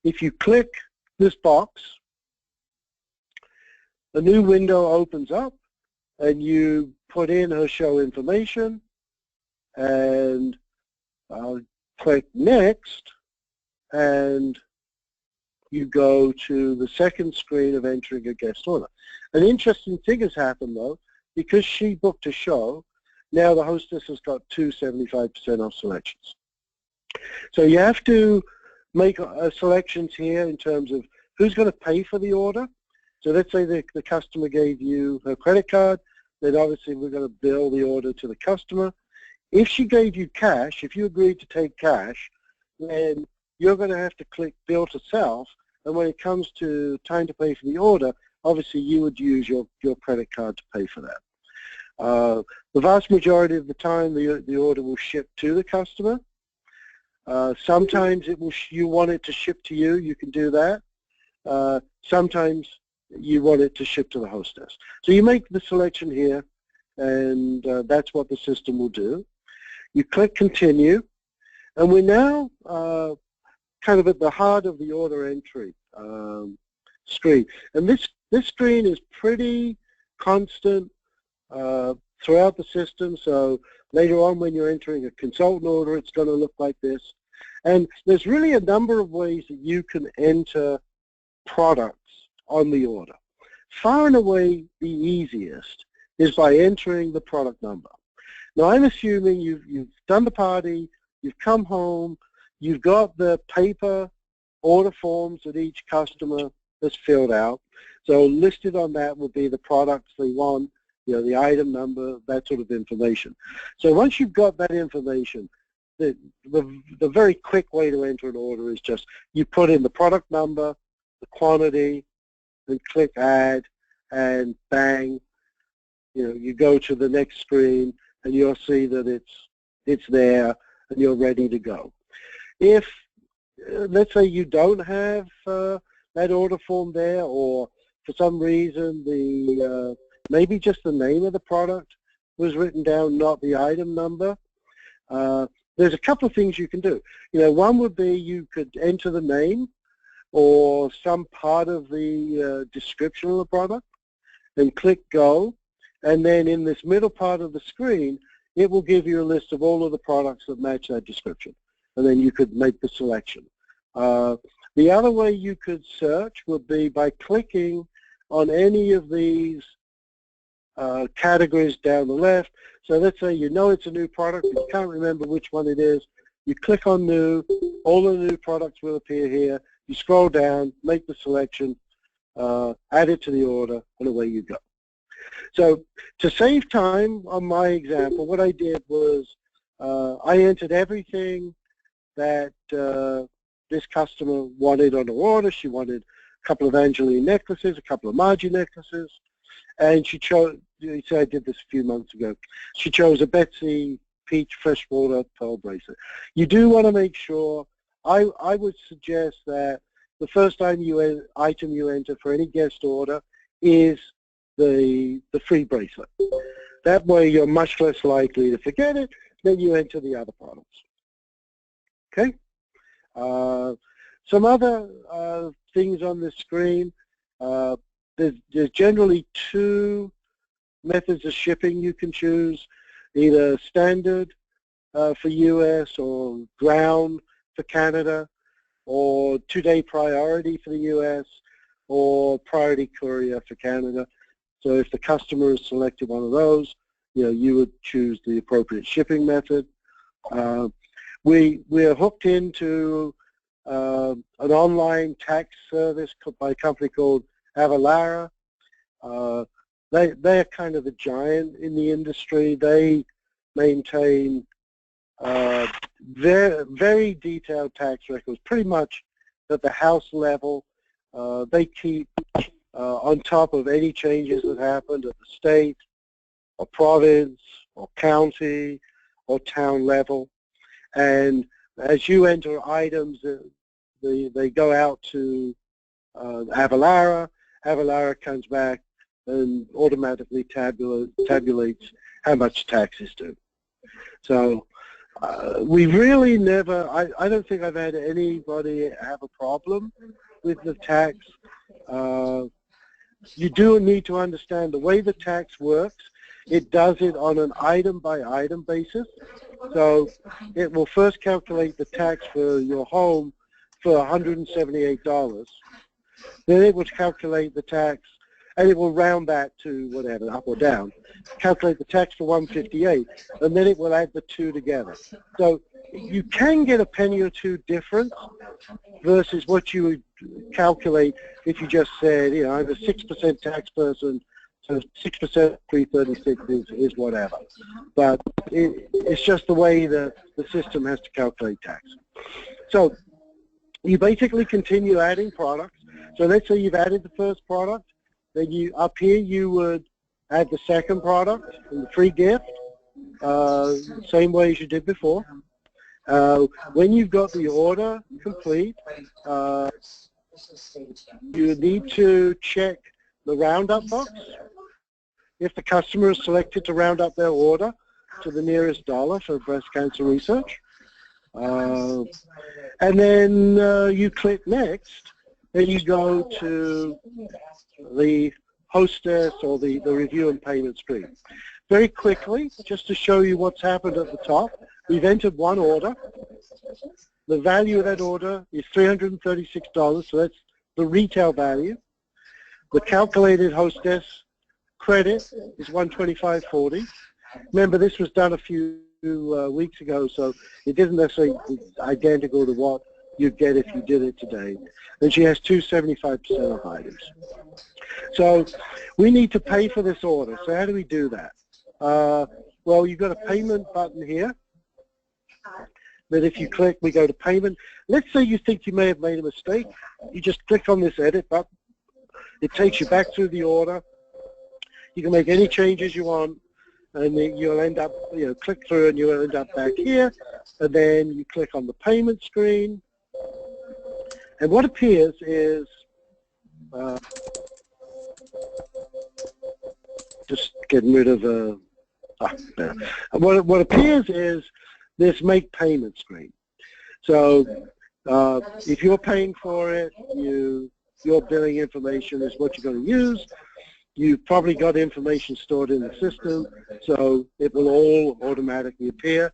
If you click this box, a new window opens up, and you put in her show information, and I'll click next, and you go to the second screen of entering a guest order. An interesting thing has happened though, because she booked a show, now the hostess has got 275% off selections. So you have to make selections here in terms of who's going to pay for the order. So let's say the customer gave you her credit card, then obviously we're going to bill the order to the customer. If she gave you cash, if you agreed to take cash, then you're going to have to click bill to self, and when it comes to time to pay for the order, obviously you would use your credit card to pay for that. The vast majority of the time the order will ship to the customer. Sometimes you want it to ship to you, you can do that. Sometimes you want it to ship to the hostess. So you make the selection here, and that's what the system will do. You click continue, and we're now kind of at the heart of the order entry screen. And this screen is pretty constant throughout the system. So later on when you're entering a consultant order, it's going to look like this. And there's really a number of ways that you can enter products on the order. Far and away the easiest is by entering the product number. Now I'm assuming you've done the party, you've come home, you've got the paper order forms that each customer has filled out. So listed on that will be the products they want, you know, the item number, that sort of information. So once you've got that information, the very quick way to enter an order is just you put in the product number, the quantity, then click add, and bang, you know, you go to the next screen and you'll see that it's there and you're ready to go. If let's say you don't have that order form there, or for some reason the maybe just the name of the product was written down, not the item number, there's a couple of things you can do. You know, one would be you could enter the name or some part of the description of the product and click go, and then in this middle part of the screen it will give you a list of all of the products that match that description, and then you could make the selection. The other way you could search would be by clicking on any of these categories down the left. So let's say you know it's a new product, you can't remember which one it is, you click on new, all the new products will appear here, you scroll down, make the selection, add it to the order, and away you go. So to save time on my example, what I did was I entered everything that this customer wanted on her order. She wanted a couple of Angeline necklaces, a couple of Margie necklaces, and she chose, you say I did this a few months ago, she chose a Betsy Peach freshwater pearl bracelet. You do want to make sure, I would suggest that the first item you enter for any guest order is the free bracelet. That way you're much less likely to forget it than you enter the other products. Okay? Some other things on the screen. There's generally two methods of shipping you can choose, either standard for US or ground for Canada, or 2-day priority for the US, or priority courier for Canada. So if the customer has selected one of those, you know, you would choose the appropriate shipping method. We're hooked into an online tax service by a company called Avalara. They're kind of a giant in the industry. They maintain very detailed tax records, pretty much at the house level. They keep on top of any changes that happened at the state or province or county or town level. And as you enter items, they go out to Avalara. Avalara comes back and automatically tabulates how much tax is due. So we really never, I don't think I've had anybody have a problem with the tax. You do need to understand the way the tax works. It does it on an item-by-item basis. So it will first calculate the tax for your home for $178. Then it will calculate the tax, and it will round that to whatever, up or down. Calculate the tax for $158, and then it will add the two together. So you can get a penny or two difference versus what you would calculate if you just said, you know, I'm a 6% tax person, so 6% 336 is whatever. But it's just the way the system has to calculate tax. So you basically continue adding products. So let's say you've added the first product, then you up here you would add the second product and the free gift, same way as you did before. When you've got the order complete, you need to check the roundup box. If the customer is selected to round up their order to the nearest dollar for breast cancer research, and then you click next, and you go to the hostess or the review and payment screen. Very quickly, just to show you what's happened at the top, we've entered one order. The value of that order is $336, so that's the retail value. The calculated hostess credit is $125.40. Remember, this was done a few weeks ago, so it isn't necessarily identical to what you'd get if you did it today. And she has 275% off items. So we need to pay for this order. So how do we do that? Well, you've got a payment button here. Then if you click, we go to payment. Let's say you think you may have made a mistake. You just click on this edit button. It takes you back through the order. You can make any changes you want, and then you'll end up, click through and you'll end up back here. And then you click on the payment screen. And what appears is, just getting rid of, what appears is this make payment screen. So if you're paying for it, your billing information is what you're going to use. You've probably got information stored in the system, so it will all automatically appear.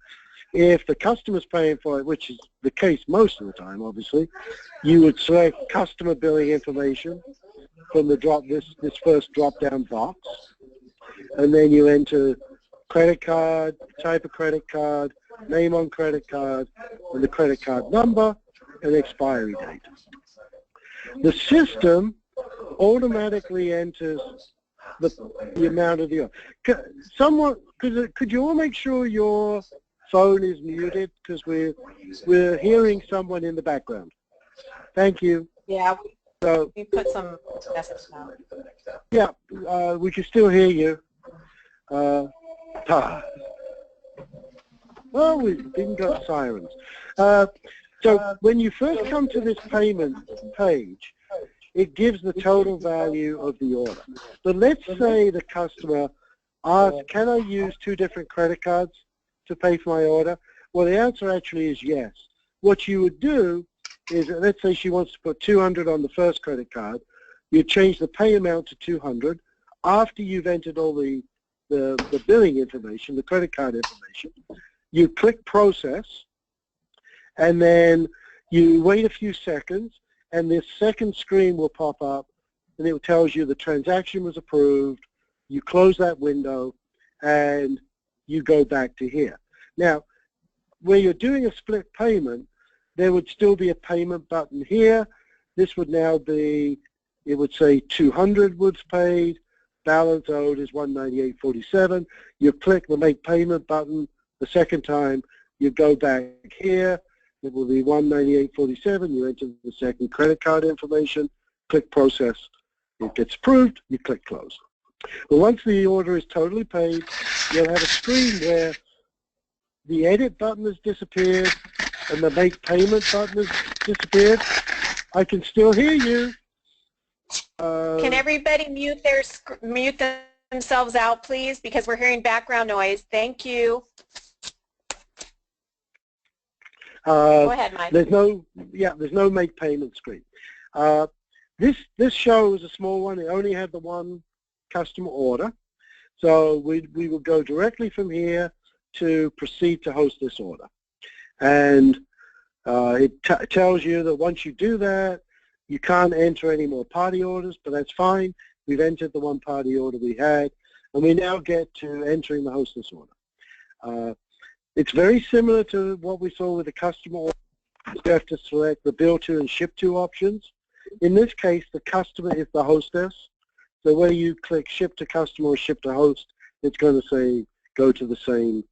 If the customer's paying for it, which is the case most of the time, obviously, you would select customer billing information from the this first drop-down box, and then you enter credit card, type of credit card, name on credit card, and the credit card number and expiry date. The system automatically enters the amount of the order. Could you all make sure your phone is muted, because we're hearing someone in the background. Thank you. Yeah, so we put some message now. Yeah, we can still hear you. Well, we didn't got sirens. So when you first come to this payment page, it gives the total value of the order. But let's say the customer asks, can I use 2 different credit cards to pay for my order? Well, the answer actually is yes. What you would do is, let's say she wants to put $200 on the first credit card. You change the pay amount to $200 after you've entered all the billing information, the credit card information. You click process, and then you wait a few seconds, and this second screen will pop up, and it tells you the transaction was approved. You close that window, and you go back to here. Now, where you're doing a split payment, there would still be a payment button here. This would now be, it would say 200 was paid, balance owed is 198.47. You click the make payment button the second time, you go back here, it will be 198.47, you enter the second credit card information, click process, it gets approved, you click close. But once the order is totally paid, you'll have a screen where the edit button has disappeared and the make payment button has disappeared. I can still hear you. Can everybody mute themselves out, please, because we're hearing background noise. Thank you. Go ahead, Mike. There's no make payment screen. This show is a small one. It only had the one customer order. So we will go directly from here to proceed to host this order. And it tells you that once you do that, you can't enter any more party orders, but that's fine. We've entered the one party order we had, and we now get to entering the hostess order. It's very similar to what we saw with the customer order. You have to select the bill to and ship to options. In this case, the customer is the hostess. So where you click ship to customer or ship to host, it's going to say go to the same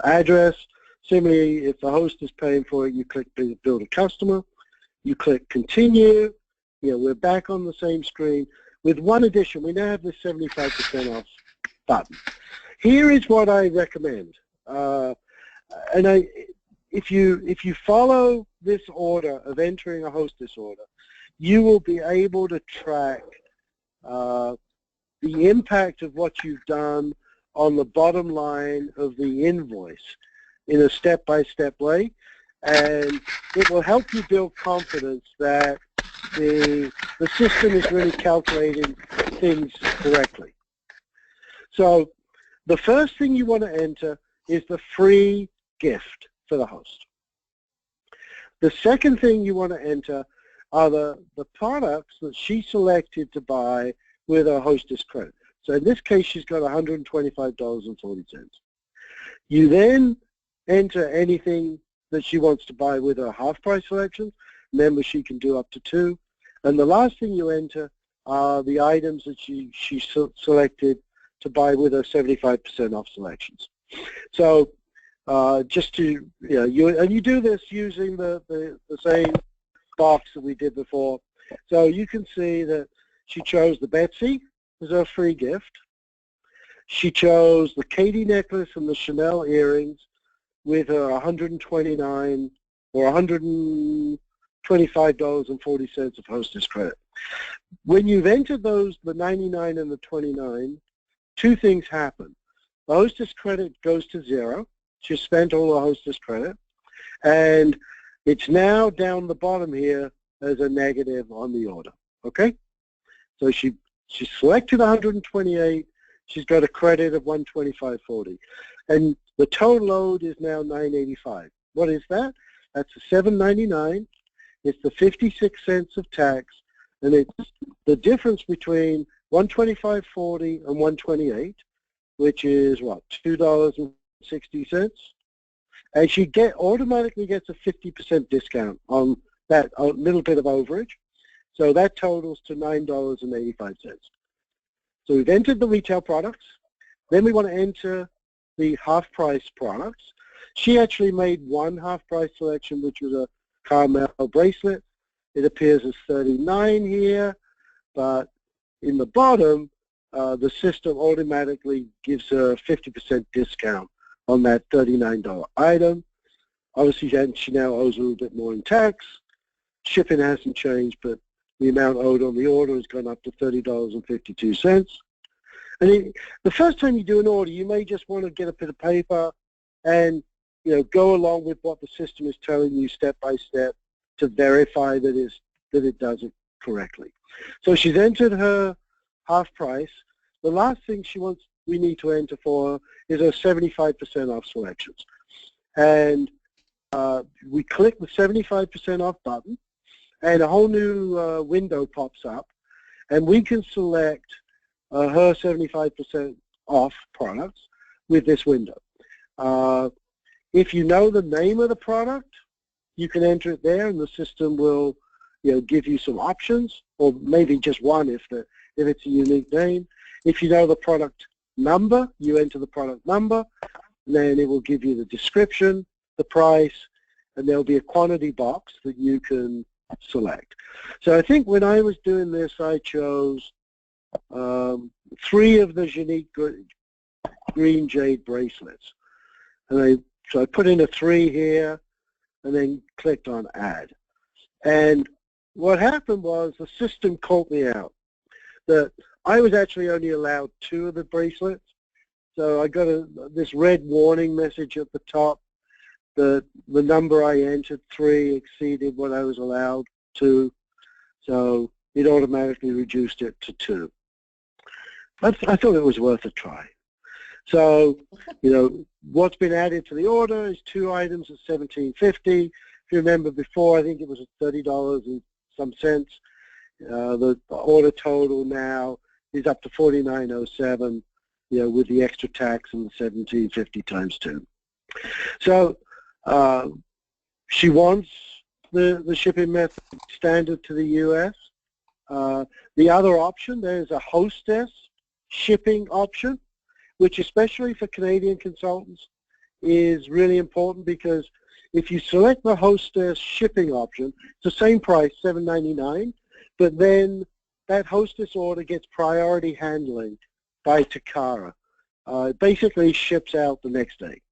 address. Similarly, if the host is paying for it, you click bill to customer. You click continue. We're back on the same screen with one addition. We now have this 75% off button. Here is what I recommend. If you follow this order of entering a hostess order, you will be able to track the impact of what you've done on the bottom line of the invoice in a step-by-step way, and it will help you build confidence that the system is really calculating things correctly. So the first thing you want to enter is the free gift for the host. The second thing you want to enter are the products that she selected to buy with her hostess credit. So in this case, she's got $125.40. You then enter anything that she wants to buy with her half-price selections. Remember, she can do up to 2. And the last thing you enter are the items that she selected to buy with her 75% off selections. So just to, you do this using the same box that we did before. So you can see that she chose the Betsy as her free gift. She chose the Katie necklace and the Chanel earrings with her $129 or $125.40 of hostess credit. When you've entered those, the 99 and the 29, 2 things happen. The hostess credit goes to 0. She spent all her hostess credit, and it's now down the bottom here as a negative on the order. Okay? So she selected 128. She's got a credit of 125.40, and the total owed is now $985. What is that? That's a $7.99. It's the 56 cents of tax, and it's the difference between 125.40 and 128, which is what, $2.60. And she automatically gets a 50% discount on that little bit of overage. So that totals to $9.85. So we've entered the retail products. Then we want to enter the half-price products. She actually made one half-price selection, which was a Carmel bracelet. It appears as $39 here, but in the bottom, the system automatically gives her a 50% discount on that $39 item. Obviously, she now owes a little bit more in tax. Shipping hasn't changed, but the amount owed on the order has gone up to $30.52. And the first time you do an order, you may just want to get a bit of paper and go along with what the system is telling you step by step to verify that it does it correctly. So she's entered her half price. The last thing we need to enter for her is her 75% off selections. And we click the 75% off button, and a whole new window pops up, and we can select her 75% off products with this window. If you know the name of the product, you can enter it there, and the system will give you some options, or maybe just one if it's a unique name. If you know the product number, you enter the product number, and then it will give you the description, the price, and there'll be a quantity box that you can select. So I think when I was doing this, I chose 3 of the unique green jade bracelets. And so I put in a 3 here and then clicked on add. And what happened was the system called me out that I was actually only allowed 2 of the bracelets. So I got this red warning message at the top that the number I entered, 3, exceeded what I was allowed to. So it automatically reduced it to 2. I thought it was worth a try. So, what's been added to the order is 2 items at $17.50. If you remember before, I think it was at $30 and some cents. The order total now is up to $49.07, with the extra tax and the $17.50 times 2. So she wants the shipping method standard to the U.S. The other option, there's a hostess shipping option, which especially for Canadian consultants is really important, because if you select the hostess shipping option, it's the same price, $7.99, but then that hostess order gets priority handling by Tocara. It basically ships out the next day.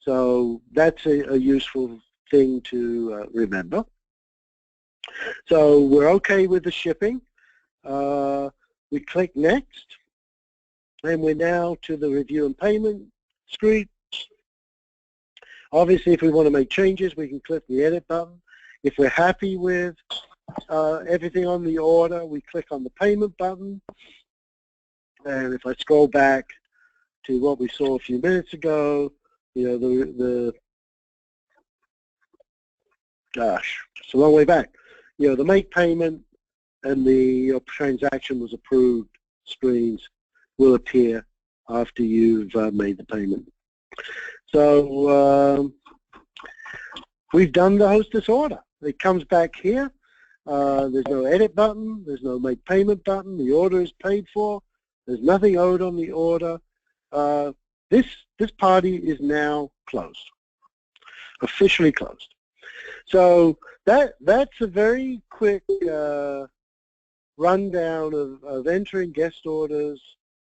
So that's a useful thing to remember. So we're okay with the shipping. We click next, and we're now to the review and payment screen. Obviously, if we want to make changes, we can click the edit button. If we're happy with everything on the order, we click on the payment button. And if I scroll back to what we saw a few minutes ago, gosh, it's a long way back. The make payment and the transaction was approved screens will appear after you've made the payment. So we've done the hostess order. It comes back here. There's no edit button. There's no make payment button. The order is paid for. There's nothing owed on the order. This party is now closed, officially closed. So that's a very quick rundown of entering guest orders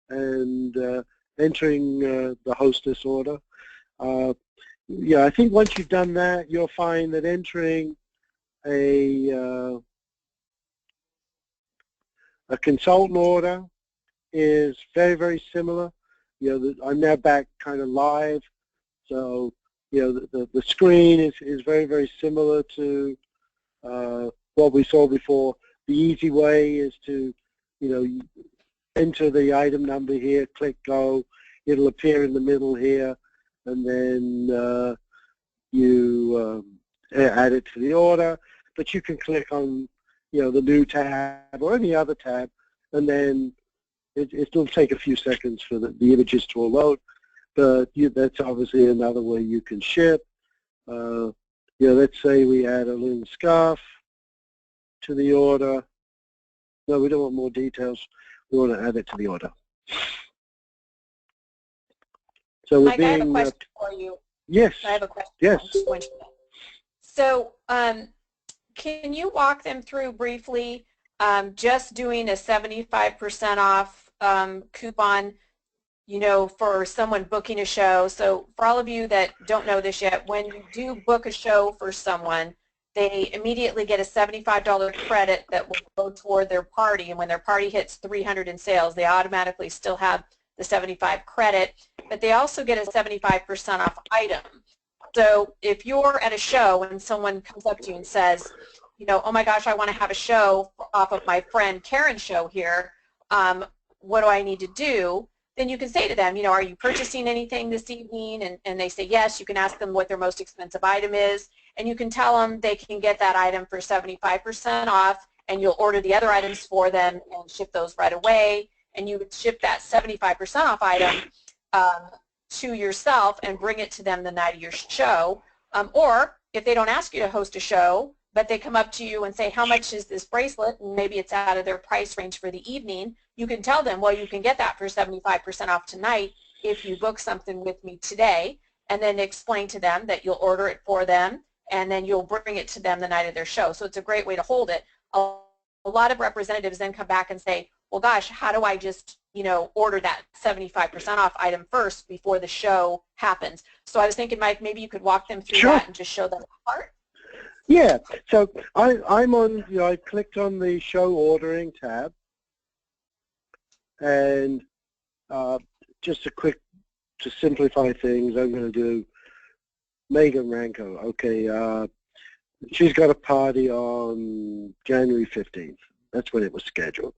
and entering the hostess order. Yeah, I think once you've done that, you'll find that entering a consultant order is very, very similar. You know, I'm now back kind of live, so you know the screen is very, very similar to what we saw before. The easy way is to, you know, enter the item number here, click go, it'll appear in the middle here, and then you add it to the order. But you can click on, you know, the new tab or any other tab, and then it'll take a few seconds for the images to load. But that's obviously another way you can ship. You know, let's say we add a little scarf to the order. No, we don't want more details. We want to add it to the order. So Mike, I have a question for you. Yes. I have a question. Yes. So can you walk them through briefly just doing a 75% off coupon, you know, for someone booking a show? So for all of you that don't know this yet, when you do book a show for someone, they immediately get a $75 credit that will go toward their party, and when their party hits 300 in sales, they automatically still have the 75 credit, but they also get a 75% off item. So if you're at a show and someone comes up to you and says, you know, oh my gosh, I want to have a show off of my friend Karen's show here, what do I need to do? Then you can say to them, you know, are you purchasing anything this evening? And they say yes. You can ask them what their most expensive item is, and you can tell them they can get that item for 75% off, and you'll order the other items for them and ship those right away, and you would ship that 75% off item to yourself and bring it to them the night of your show. Or if they don't ask you to host a show, but they come up to you and say, how much is this bracelet? And maybe it's out of their price range for the evening. You can tell them, well, you can get that for 75% off tonight if you book something with me today, and then explain to them that you'll order it for them, and then you'll bring it to them the night of their show. So it's a great way to hold it. A lot of representatives then come back and say, well, gosh, how do I just, you know, order that 75% off item first before the show happens? So I was thinking, Mike, maybe you could walk them through that and just show them the part. Yeah, so I'm on, you know, I clicked on the show ordering tab, and just a quick, to simplify things, I'm going to do Megan Ranko. Okay, she's got a party on January 15th. That's when it was scheduled.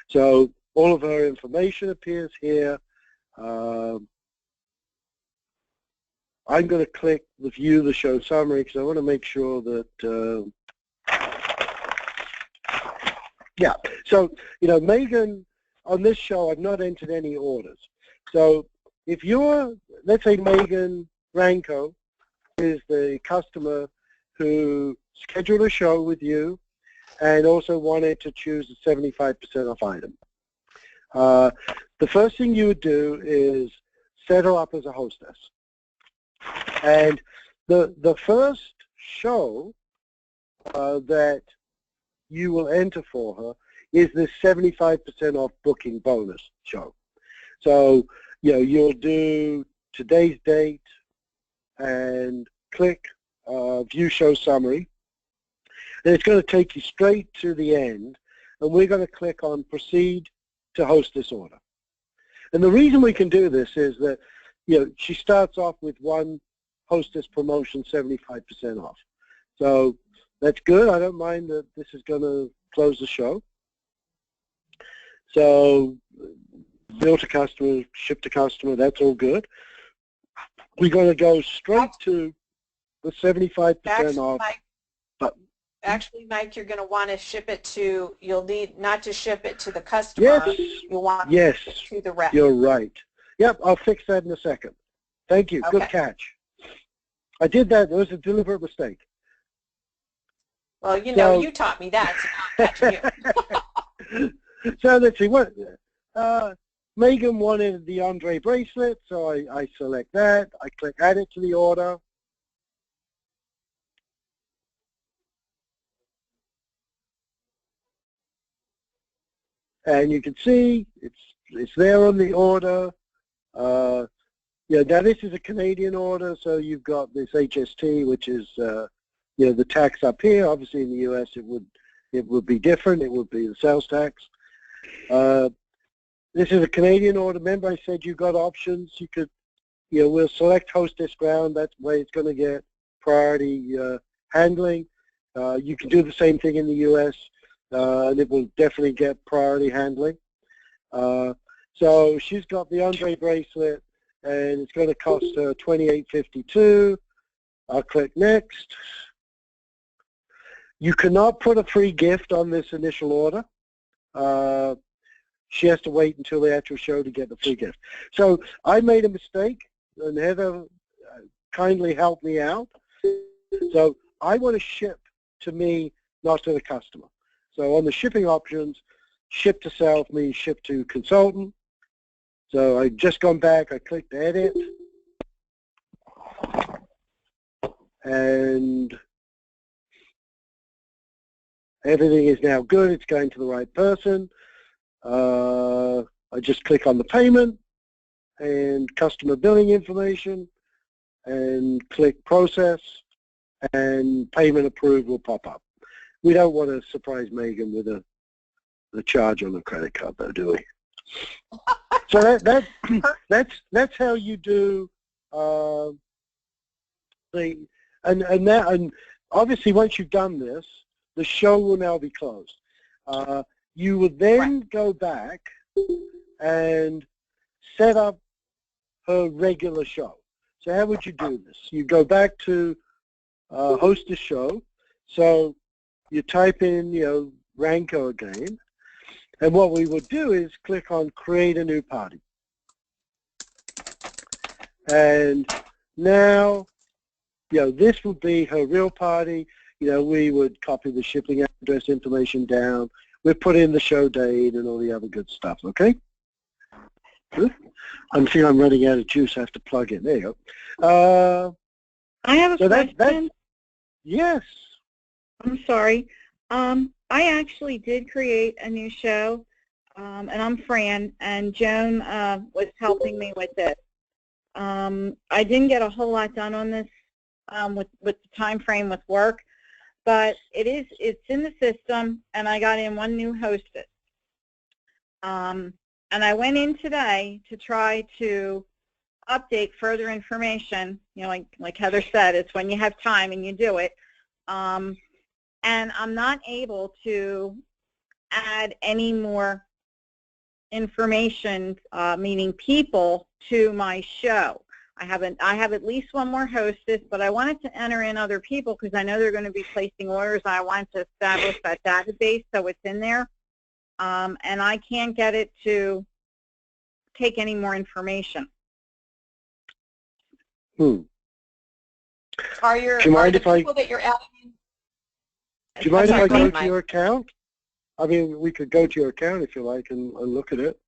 So all of her information appears here. I'm going to click the view the show summary because I want to make sure that, yeah. So, you know, Megan, on this show, I've not entered any orders. So if you're, let's say Megan Ranko is the customer who scheduled a show with you and also wanted to choose a 75% off item. The first thing you would do is set her up as a hostess. And the first show that you will enter for her is this 75% off booking bonus show. So, you know, you'll do today's date and click view show summary. And it's going to take you straight to the end. And we're going to click on proceed to hostess order. And the reason we can do this is that, you know, she starts off with one hostess promotion 75% off. So that's good. I don't mind that this is going to close the show. So bill to customer, ship to customer, that's all good. We're going to go straight to the 75% off. Actually, Mike, you're going to want to ship it to, you'll need not to ship it to the customer. Yes. You'll want yes. it to the rep. You're right. Yep, I'll fix that in a second. Thank you. Okay. Good catch. I did that. It was a deliberate mistake. Well, you know, So, you taught me that, so I'm catching you. so let's see. What Megan wanted the Andre bracelet, so I select that. I click Add it to the order. And you can see it's there on the order. Yeah, now this is a Canadian order, so you've got this HST, which is you know, the tax up here. Obviously, in the U.S., it would be different. It would be the sales tax. This is a Canadian order. Remember, I said you got options. You could, you know, we'll select hostess ground. That's the way it's going to get priority handling. You can do the same thing in the U.S. And it will definitely get priority handling. So she's got the Andre bracelet, and it's going to cost her $28.52. I'll click next. You cannot put a free gift on this initial order. She has to wait until the actual show to get the free gift. So I made a mistake, and Heather kindly helped me out. So I want to ship to me, not to the customer. So on the shipping options, ship to self means ship to consultant. So I just gone back, I clicked edit, and everything is now good. It's going to the right person. I just click on the payment and customer billing information and click process, and payment approved will pop up. We don't want to surprise Megan with a charge on the credit card, though, do we? So that's how you do and obviously once you've done this, the show will now be closed. You would then go back and set up her regular show. So how would you do this? You go back to host a show. So you type in, you know, Ranko again. And what we would do is click on create a new party. And now, you know, this would be her real party. You know, we would copy the shipping address information down. We'd put in the show date and all the other good stuff, okay? I'm seeing I'm running out of juice. I have to plug in. There you go. I have a question. Yes. I'm sorry. I actually did create a new show, and I'm Fran, and Joan was helping me with it. I didn't get a whole lot done on this with the time frame with work, but it's in the system, and I got in one new hostess. And I went in today to try to update further information. You know, like Heather said, it's when you have time and you do it. And I'm not able to add any more information, meaning people, to my show. I have at least one more hostess, but I wanted to enter in other people because I know they're going to be placing orders. I want to establish that database so it's in there. And I can't get it to take any more information. Are the people that you're adding? Do you mind if I go to your account? I mean, we could go to your account if you like and look at it.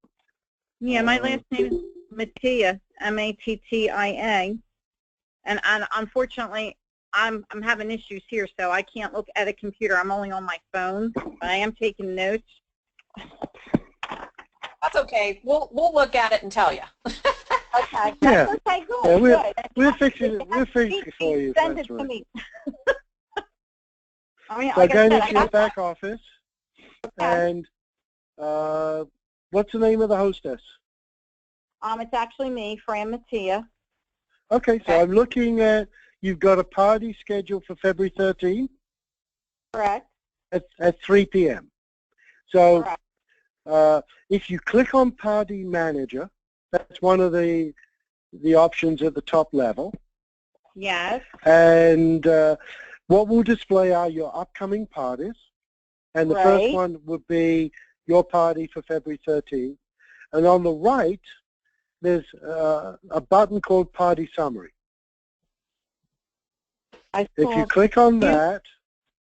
Yeah, my last name is Mattia, M-A-T-T-I-A, and unfortunately, I'm having issues here, so I can't look at a computer. I'm only on my phone, but I am taking notes. That's okay. We'll look at it and tell you. Okay. Yeah. That's okay. Good. Yeah, Good. We'll fix it. We'll fix it for you. Send it to me. I mean, So like go I said, into your back office, and what's the name of the hostess? It's actually me, Fran Mattia. Okay, so I'm looking at, you've got a party scheduled for February 13th. Correct. At 3 p.m. So Correct. if you click on Party Manager, that's one of the options at the top level. Yes. And what will display are your upcoming parties. And the first one would be your party for February 13th. And on the right, there's a button called Party Summary. I If saw, you click on that,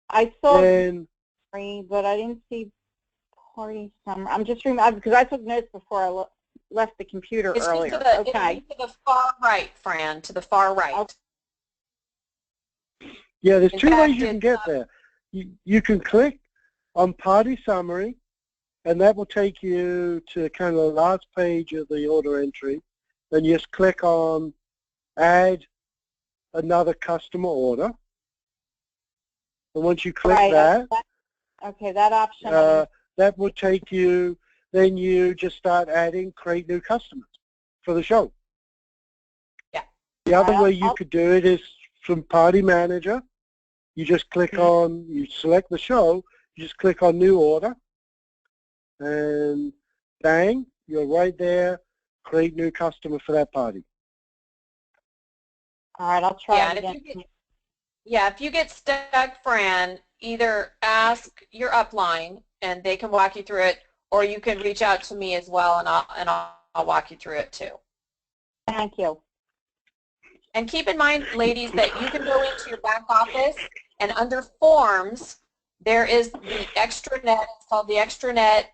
I saw then January, but I didn't see party summer. I'm just remembering because I took notes before I left the computer It's just earlier. to Okay. the far right, Fran, to the far right. Okay. yeah, there's In two ways fact, you can get there. You can click on party summary, and that will take you to kind of the last page of the order entry. Then you just click on add another customer order. And once you click Right. that, Okay, that option. that will take you, then you just start adding, create new customers for the show. Yeah. The other way you could do it is from Party Manager. You just click on, you select the show, you just click on New Order, and bang, you're right there, create new customer for that party. All right, I'll try it again. If you get stuck, Fran, either ask your upline and they can walk you through it, or you can reach out to me as well, and I'll walk you through it too. Thank you. And keep in mind, ladies, that you can go into your back office, and under Forms, there is the extranet. It's called the extranet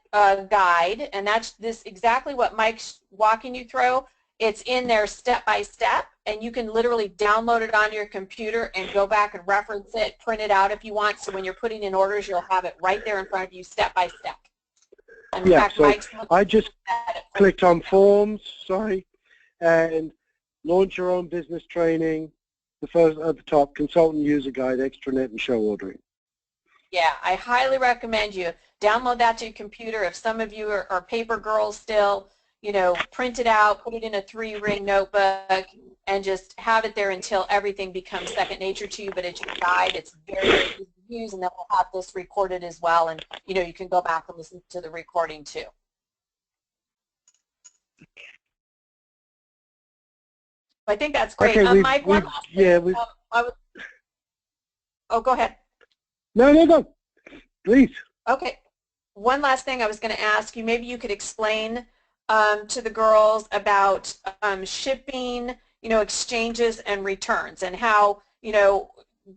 guide, and that's exactly what Mike's walking you through. It's in there step by step, and you can literally download it onto your computer and go back and reference it, print it out if you want. So when you're putting in orders, you'll have it right there in front of you, step by step. And in fact, so I just clicked on Forms, and launch your own business training. The first at the top, consultant user guide, extranet, and show ordering. Yeah, I highly recommend you download that to your computer. If some of you are paper girls still, print it out, put it in a 3-ring notebook, and just have it there until everything becomes second nature to you. But it's your guide. It's very, very easy to use, and then we'll have this recorded as well. And, you can go back and listen to the recording too. I think that's great. Okay, Mike, one last thing. Oh, go ahead. No, please. Okay. One last thing I was going to ask you, maybe you could explain to the girls about shipping, exchanges and returns, and how,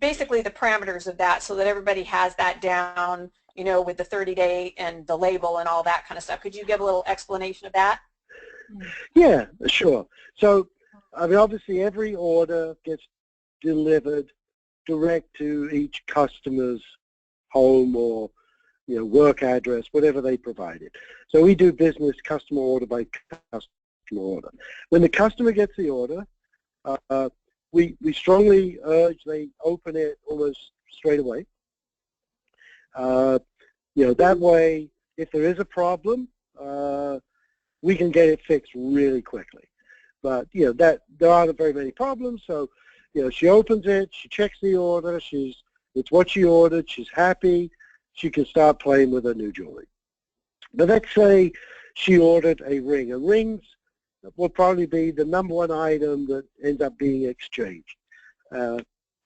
basically the parameters of that, so that everybody has that down, with the 30-day and the label and all that kind of stuff. Could you give a little explanation of that? Yeah, sure. So, I mean, obviously every order gets delivered direct to each customer's home or work address, whatever they provided. So we do business customer order by customer order. When the customer gets the order, we strongly urge they open it almost straight away. That way, if there is a problem, we can get it fixed really quickly. But that there aren't very many problems, so she opens it, she checks the order, it's what she ordered, she's happy, she can start playing with her new jewelry. But let's say she ordered a ring. A ring will probably be the #1 item that ends up being exchanged.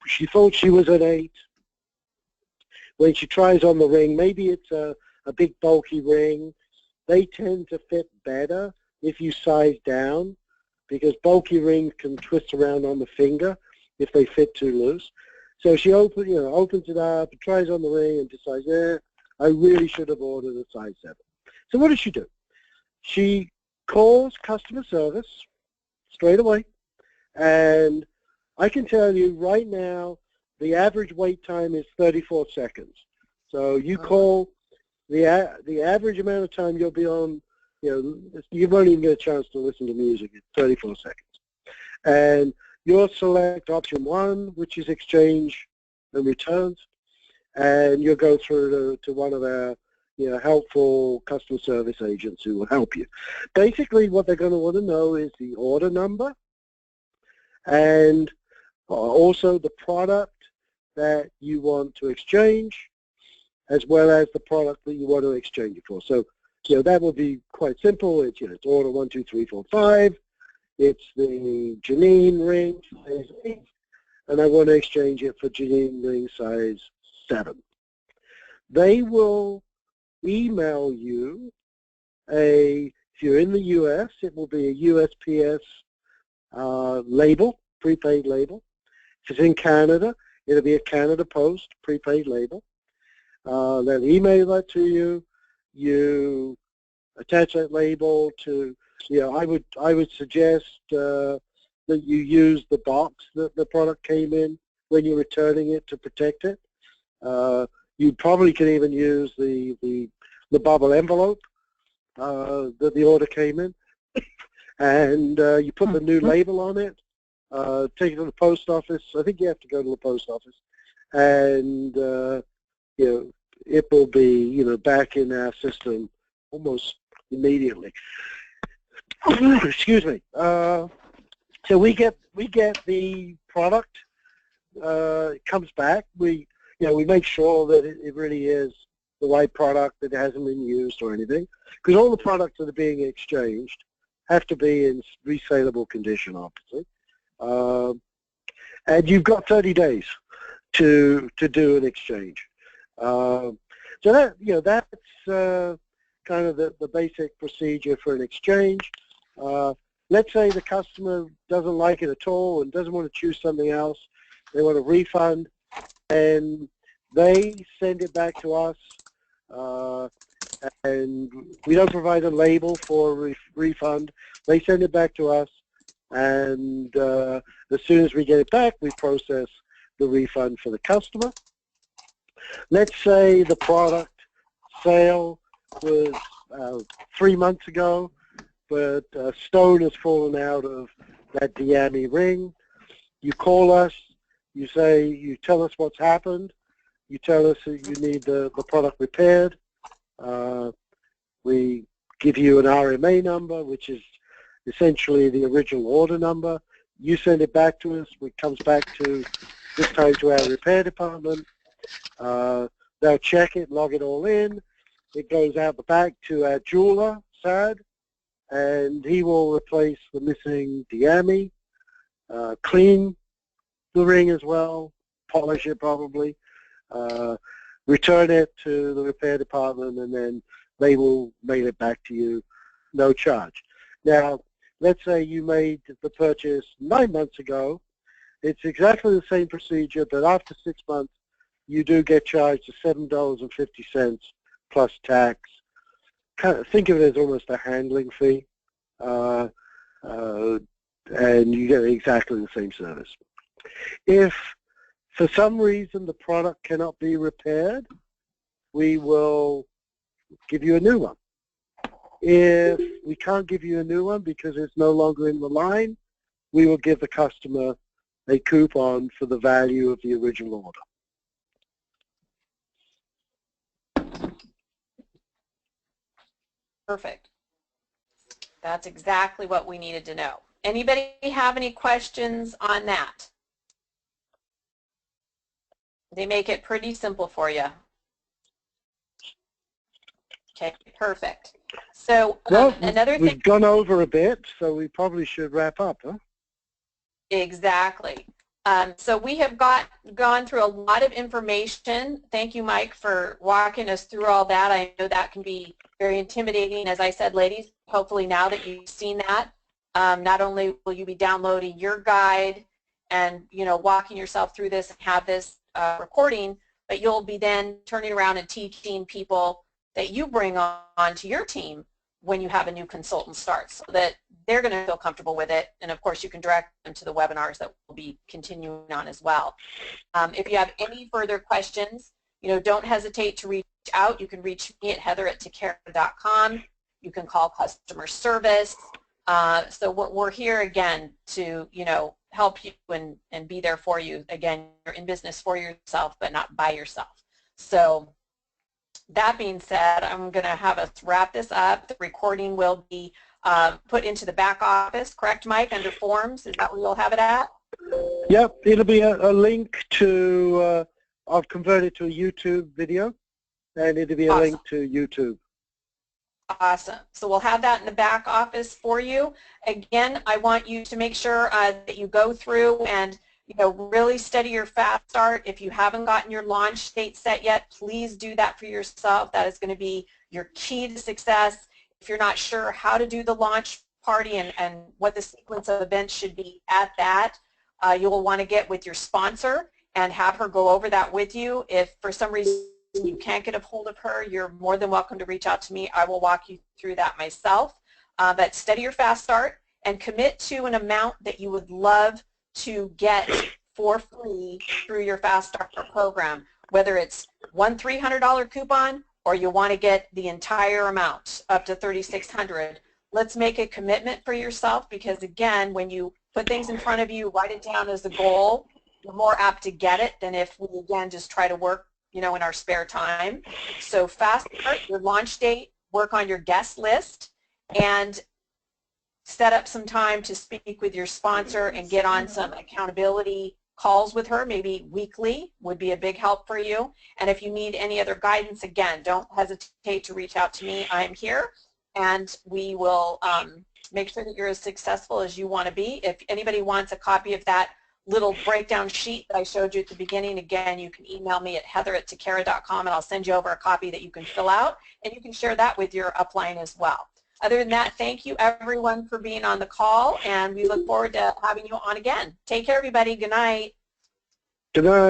She thought she was an 8. When she tries on the ring, maybe it's a big bulky ring. They tend to fit better if you size down, because bulky rings can twist around on the finger if they fit too loose. So she opens it up, tries on the ring, and decides, I really should have ordered a size 7. So what does she do? She calls customer service straight away, and I can tell you right now the average wait time is 34 seconds. So you call, the average amount of time you'll be on, you won't even get a chance to listen to music. It's 34 seconds. And you'll select option 1, which is exchange and returns, and you'll go through to one of our helpful customer service agents who will help you. Basically, what they're going to want to know is the order number, and also the product that you want to exchange, as well as the product that you want to exchange it for. So, that will be quite simple. It's order 1, 2, 3, 4, 5. It's the Janine ring size 8, and I want to exchange it for Janine ring size 7. They will email you if you're in the U.S., it will be a USPS label, prepaid label. If it's in Canada, It'll be a Canada Post prepaid label. They'll email that to you. You attach that label to, I would suggest that you use the box that the product came in when you're returning it to protect it. You probably can even use the bubble envelope that the order came in, and you put the new label on it, take it to the post office. I think you have to go to the post office, and it will be back in our system almost immediately. Excuse me. So we get the product. It comes back. We make sure that it really is the right product, that it hasn't been used or anything, because all the products that are being exchanged have to be in resaleable condition, obviously. And you've got 30 days to do an exchange. So that's kind of the basic procedure for an exchange. Let's say the customer doesn't like it at all and doesn't want to choose something else. They want a refund, and they send it back to us. And we don't provide a label for a refund. They send it back to us, and as soon as we get it back, we process the refund for the customer. Let's say the product sale was 3 months ago, but a stone has fallen out of that Diami ring. You call us, you tell us what's happened, you tell us that you need the product repaired. We give you an RMA number, which is essentially the original order number. You send it back to us. It comes back this time to our repair department. They'll check it, log it all in. It goes out the back to our jeweler, Sad, and he will replace the missing Diami, clean the ring as well, polish it probably, return it to the repair department, and then they will mail it back to you, no charge. Now, let's say you made the purchase 9 months ago. It's exactly the same procedure, but after 6 months, you do get charged to $7.50 plus tax. Think of it as almost a handling fee, and you get exactly the same service. If for some reason the product cannot be repaired, we will give you a new one. If we can't give you a new one because it's no longer in the line, we will give the customer a coupon for the value of the original order. Perfect. That's exactly what we needed to know. Anybody have any questions on that? They make it pretty simple for you. Okay, perfect. So well, another thing. We've gone over a bit, so we probably should wrap up, huh? Exactly. So we have gone through a lot of information. Thank you, Mike, for walking us through all that. I know that can be very intimidating. As I said, ladies, hopefully now that you've seen that, not only will you be downloading your guide and walking yourself through this and have this recording, but you'll be then turning around and teaching people that you bring on to your team when you have a new consultant start, so that they're going to feel comfortable with it. And of course, you can direct them to the webinars that we'll be continuing on as well. If you have any further questions, don't hesitate to reach out. You can reach me at heather@tocara.com. You can call customer service. So we're here again to help you and be there for you. Again, you're in business for yourself, but not by yourself. So that being said, I'm going to have us wrap this up. The recording will be put into the back office, correct, Mike, under forms? Is that where you'll have it at? Yep, it'll be a link to, I've converted to a YouTube video, and it'll be a Awesome. link to YouTube. Awesome. So we'll have that in the back office for you. Again, I want you to make sure that you go through and really study your fast start. If you haven't gotten your launch date set yet, please do that for yourself. That is going to be your key to success. If you're not sure how to do the launch party and what the sequence of events should be at that, you'll want to get with your sponsor and have her go over that with you. If for some reason you can't get a hold of her, you're more than welcome to reach out to me. I will walk you through that myself. But study your fast start and commit to an amount that you would love to get for free through your Fast Start program, whether it's one $300 coupon or you want to get the entire amount up to $3,600. Let's make a commitment for yourself, because again, when you put things in front of you, write it down as a goal, you're more apt to get it than if we again just try to work, in our spare time. So Fast Start, your launch date, work on your guest list, and set up some time to speak with your sponsor and get on some accountability calls with her, maybe weekly would be a big help for you. And if you need any other guidance, again, don't hesitate to reach out to me. I'm here, and we will make sure that you're as successful as you want to be. If anybody wants a copy of that little breakdown sheet that I showed you at the beginning, again, you can email me at heather@tocara.com, and I'll send you over a copy that you can fill out, and you can share that with your upline as well. Other than that, thank you everyone for being on the call, and we look forward to having you on again. Take care, everybody. Good night. Good night.